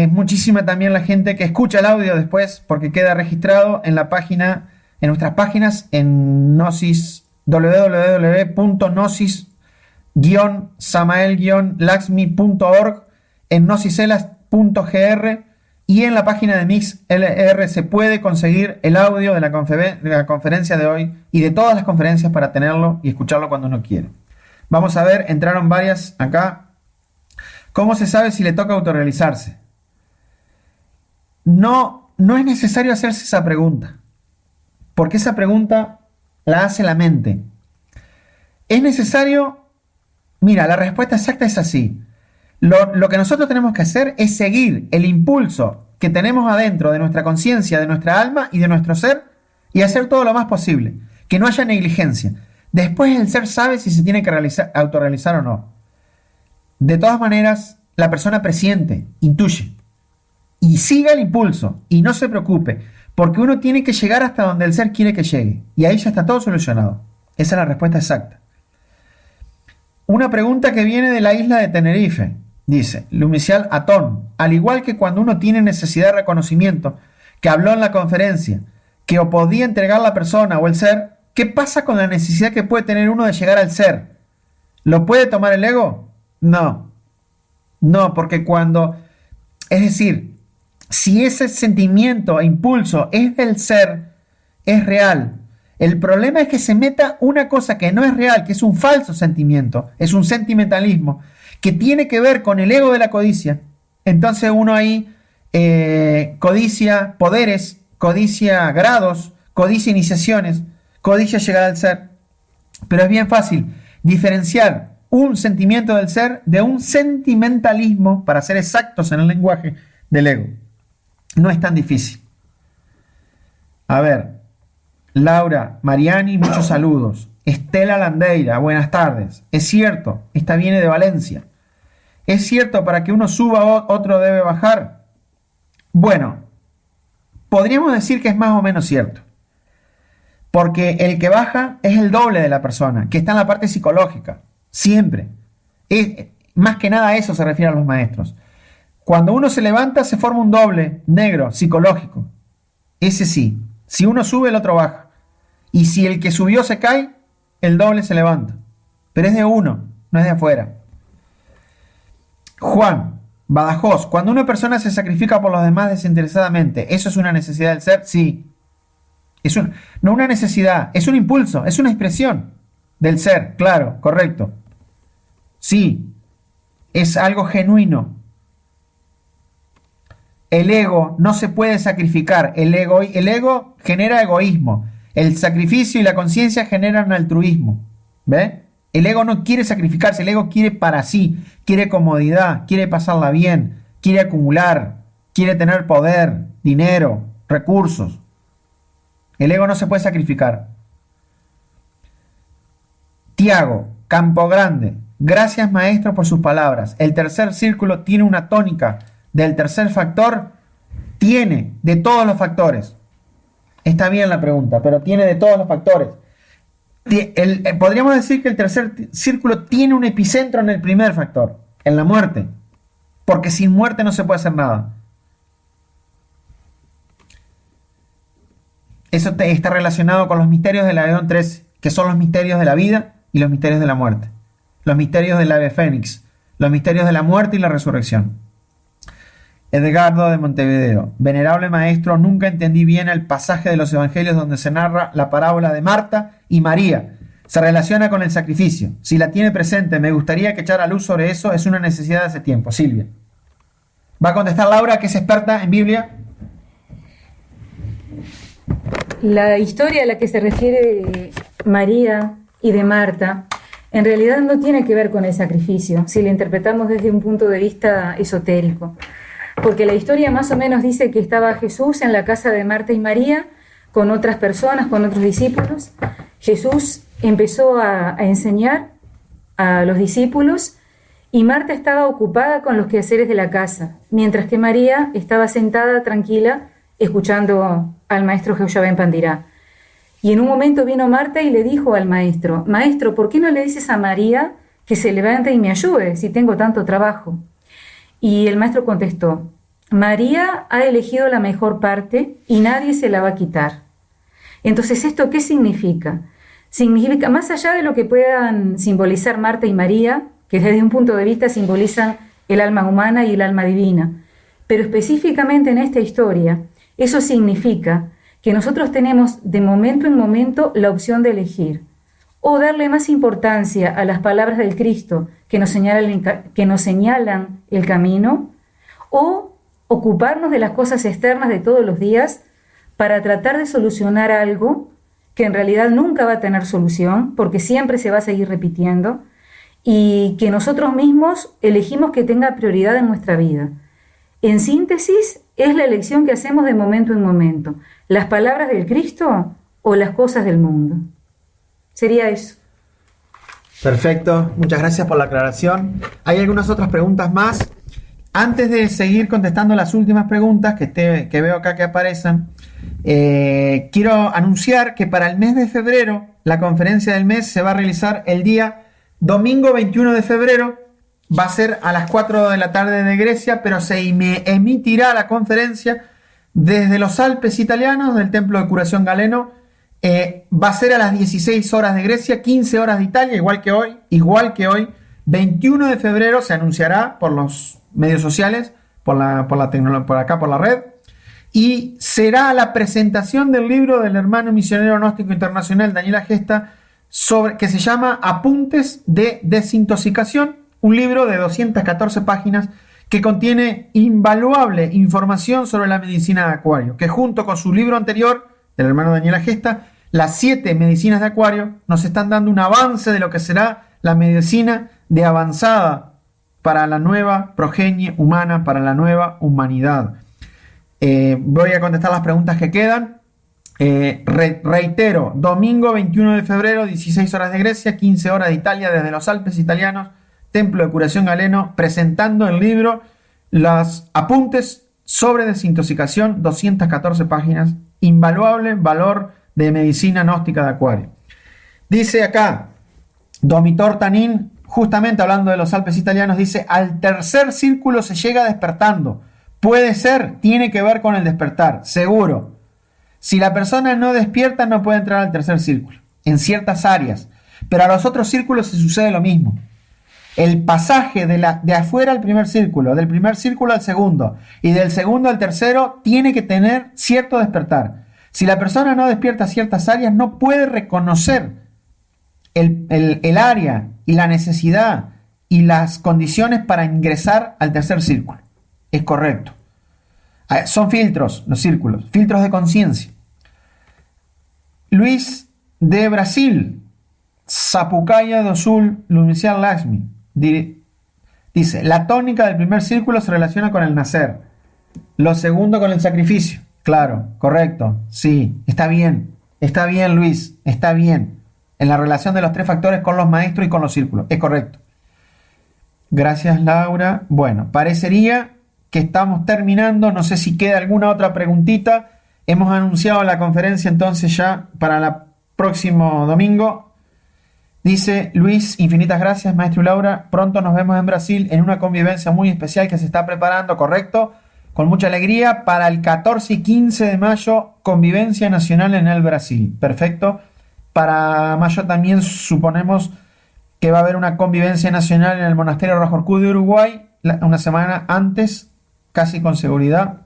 muchísima también la gente que escucha el audio después, porque queda registrado en la página, en nuestras páginas, en Gnosis, www.gnosis-samael-laxmi.org, en gnosiselas.gr, y en la página de MixLR se puede conseguir el audio de la conferencia de hoy y de todas las conferencias para tenerlo y escucharlo cuando uno quiere. Vamos a ver, entraron varias acá. ¿Cómo se sabe si le toca autorrealizarse? No es necesario hacerse esa pregunta, porque esa pregunta la hace la mente. Es necesario, mira, la respuesta exacta es así. Lo que nosotros tenemos que hacer es seguir el impulso que tenemos adentro de nuestra conciencia, de nuestra alma y de nuestro ser, y hacer todo lo más posible, que no haya negligencia. Después el ser sabe si se tiene que autorrealizar o no. De todas maneras, la persona presiente, intuye, y siga el impulso, y no se preocupe, porque uno tiene que llegar hasta donde el ser quiere que llegue, y ahí ya está todo solucionado. Esa es la respuesta exacta. Una pregunta que viene de la isla de Tenerife, dice Lumicial Atón, al igual que cuando uno tiene necesidad de reconocimiento, que habló en la conferencia, que o podía entregar la persona o el ser, ¿qué pasa con la necesidad que puede tener uno de llegar al ser? ¿Lo puede tomar el ego? No, porque es decir, Si ese sentimiento e impulso es del ser, es real. El problema es que se meta una cosa que no es real, que es un falso sentimiento, es un sentimentalismo, que tiene que ver con el ego de la codicia. Entonces uno ahí codicia poderes, codicia grados, codicia iniciaciones, codicia llegar al ser. Pero es bien fácil diferenciar un sentimiento del ser de un sentimentalismo, para ser exactos en el lenguaje, del ego. No es tan difícil. A ver, Laura Mariani, muchos saludos. Estela Landeira, buenas tardes. Es cierto, esta viene de Valencia. ¿Es cierto para que uno suba otro debe bajar? Bueno, podríamos decir que es más o menos cierto. Porque el que baja es el doble de la persona, que está en la parte psicológica. Siempre. Más que nada a eso se refieren los maestros. Cuando uno se levanta se forma un doble negro, psicológico. Ese sí. Si uno sube, el otro baja. Y si el que subió se cae, el doble se levanta. Pero es de uno, no es de afuera. Juan, Badajoz, cuando una persona se sacrifica por los demás desinteresadamente, ¿eso es una necesidad del ser? Sí. No una necesidad, es un impulso, es una expresión del ser, claro, correcto. Sí, es algo genuino. El ego no se puede sacrificar. El ego genera egoísmo. El sacrificio y la conciencia generan altruismo. ¿Ve? El ego no quiere sacrificarse, el ego quiere para sí, quiere comodidad, quiere pasarla bien, quiere acumular, quiere tener poder, dinero, recursos. El ego no se puede sacrificar. Tiago, Campo Grande, gracias maestro por sus palabras. El tercer círculo tiene una tónica del tercer factor, tiene de todos los factores. Está bien la pregunta, pero tiene de todos los factores. Podríamos decir que el tercer círculo tiene un epicentro en el primer factor, en la muerte, porque sin muerte no se puede hacer nada. Eso está relacionado con los misterios del Aeón 13, que son los misterios de la vida y los misterios de la muerte, los misterios del ave fénix, los misterios de la muerte y la resurrección. Edgardo de Montevideo, venerable maestro, nunca entendí bien el pasaje de los evangelios donde se narra la parábola de Marta y María. Se relaciona con el sacrificio. Si la tiene presente, me gustaría que echara luz sobre eso, es una necesidad de hace tiempo. Silvia. Va a contestar Laura, que es experta en Biblia. La historia a la que se refiere de María y de Marta en realidad no tiene que ver con el sacrificio, si la interpretamos desde un punto de vista esotérico. Porque la historia más o menos dice que estaba Jesús en la casa de Marta y María con otras personas, con otros discípulos. Jesús empezó a enseñar a los discípulos y Marta estaba ocupada con los quehaceres de la casa, mientras que María estaba sentada tranquila escuchando al maestro Jehová Ben Pandirá. Y en un momento vino Marta y le dijo al maestro, maestro, ¿por qué no le dices a María que se levante y me ayude si tengo tanto trabajo? Y el maestro contestó, María ha elegido la mejor parte y nadie se la va a quitar. Entonces, ¿esto qué significa? Significa, más allá de lo que puedan simbolizar Marta y María, que desde un punto de vista simbolizan el alma humana y el alma divina, pero específicamente en esta historia, eso significa que nosotros tenemos de momento en momento la opción de elegir o darle más importancia a las palabras del Cristo que nos señalan el camino, o ocuparnos de las cosas externas de todos los días para tratar de solucionar algo que en realidad nunca va a tener solución, porque siempre se va a seguir repitiendo, y que nosotros mismos elegimos que tenga prioridad en nuestra vida. En síntesis, es la elección que hacemos de momento en momento, las palabras del Cristo o las cosas del mundo. Sería eso. Perfecto, muchas gracias por la aclaración. Hay algunas otras preguntas más. Antes de seguir contestando las últimas preguntas que veo acá que aparecen, quiero anunciar que para el mes de febrero, la conferencia del mes se va a realizar el día domingo 21 de febrero. Va a ser a las 4 de la tarde de Grecia, pero se emitirá la conferencia desde los Alpes italianos, del Templo de Curación Galeno. Va a ser a las 16 horas de Grecia, 15 horas de Italia, igual que hoy. 21 de febrero se anunciará por los medios sociales, por acá, por la red. Y será la presentación del libro del hermano misionero gnóstico internacional Daniel Agesta, que se llama Apuntes de Desintoxicación, un libro de 214 páginas que contiene invaluable información sobre la medicina de Acuario, que junto con su libro anterior, del hermano Daniel Agesta, las 7 medicinas de Acuario, nos están dando un avance de lo que será la medicina de avanzada para la nueva progenie humana, para la nueva humanidad. Voy a contestar las preguntas que quedan. Reitero, domingo 21 de febrero, 16 horas de Grecia, 15 horas de Italia, desde los Alpes italianos, Templo de Curación Galeno, presentando el libro Los Apuntes sobre Desintoxicación, 214 páginas, invaluable valor de medicina gnóstica de Acuario. Dice acá, Domitor Tanin, justamente hablando de los Alpes italianos, dice, al tercer círculo se llega despertando. Puede ser, tiene que ver con el despertar, seguro. Si la persona no despierta, no puede entrar al tercer círculo, en ciertas áreas. Pero a los otros círculos se sucede lo mismo. El pasaje de afuera al primer círculo, del primer círculo al segundo, y del segundo al tercero, tiene que tener cierto despertar. Si la persona no despierta ciertas áreas, no puede reconocer el área y la necesidad y las condiciones para ingresar al tercer círculo. Es correcto. Son filtros, los círculos, filtros de conciencia. Luis de Brasil, Sapucaia do Sul, Lumiciar Lakshmi, dice, la tónica del primer círculo se relaciona con el nacer, lo segundo con el sacrificio. Claro, correcto, sí, está bien Luis, está bien. En la relación de los 3 factores con los maestros y con los círculos, es correcto. Gracias, Laura. Bueno, parecería que estamos terminando. No sé si queda alguna otra preguntita. Hemos anunciado la conferencia entonces ya para el próximo domingo. Dice Luis, infinitas gracias, maestro y Laura. Pronto nos vemos en Brasil en una convivencia muy especial que se está preparando, correcto, con mucha alegría, para el 14 y 15 de mayo, convivencia nacional en el Brasil. Perfecto. Para mayo también suponemos que va a haber una convivencia nacional en el monasterio Rajorcú de Uruguay, una semana antes, casi con seguridad,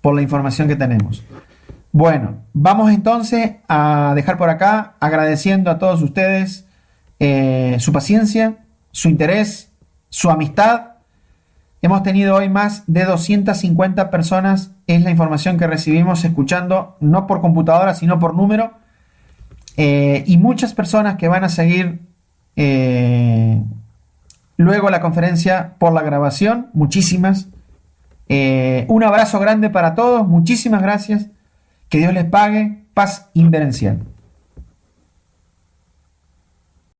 por la información que tenemos. Bueno, vamos entonces a dejar por acá, agradeciendo a todos ustedes su paciencia, su interés, su amistad. Hemos tenido hoy más de 250 personas, es la información que recibimos escuchando, no por computadora, sino por número, y muchas personas que van a seguir luego la conferencia por la grabación, muchísimas. Un abrazo grande para todos, muchísimas gracias, que Dios les pague, paz inverencial.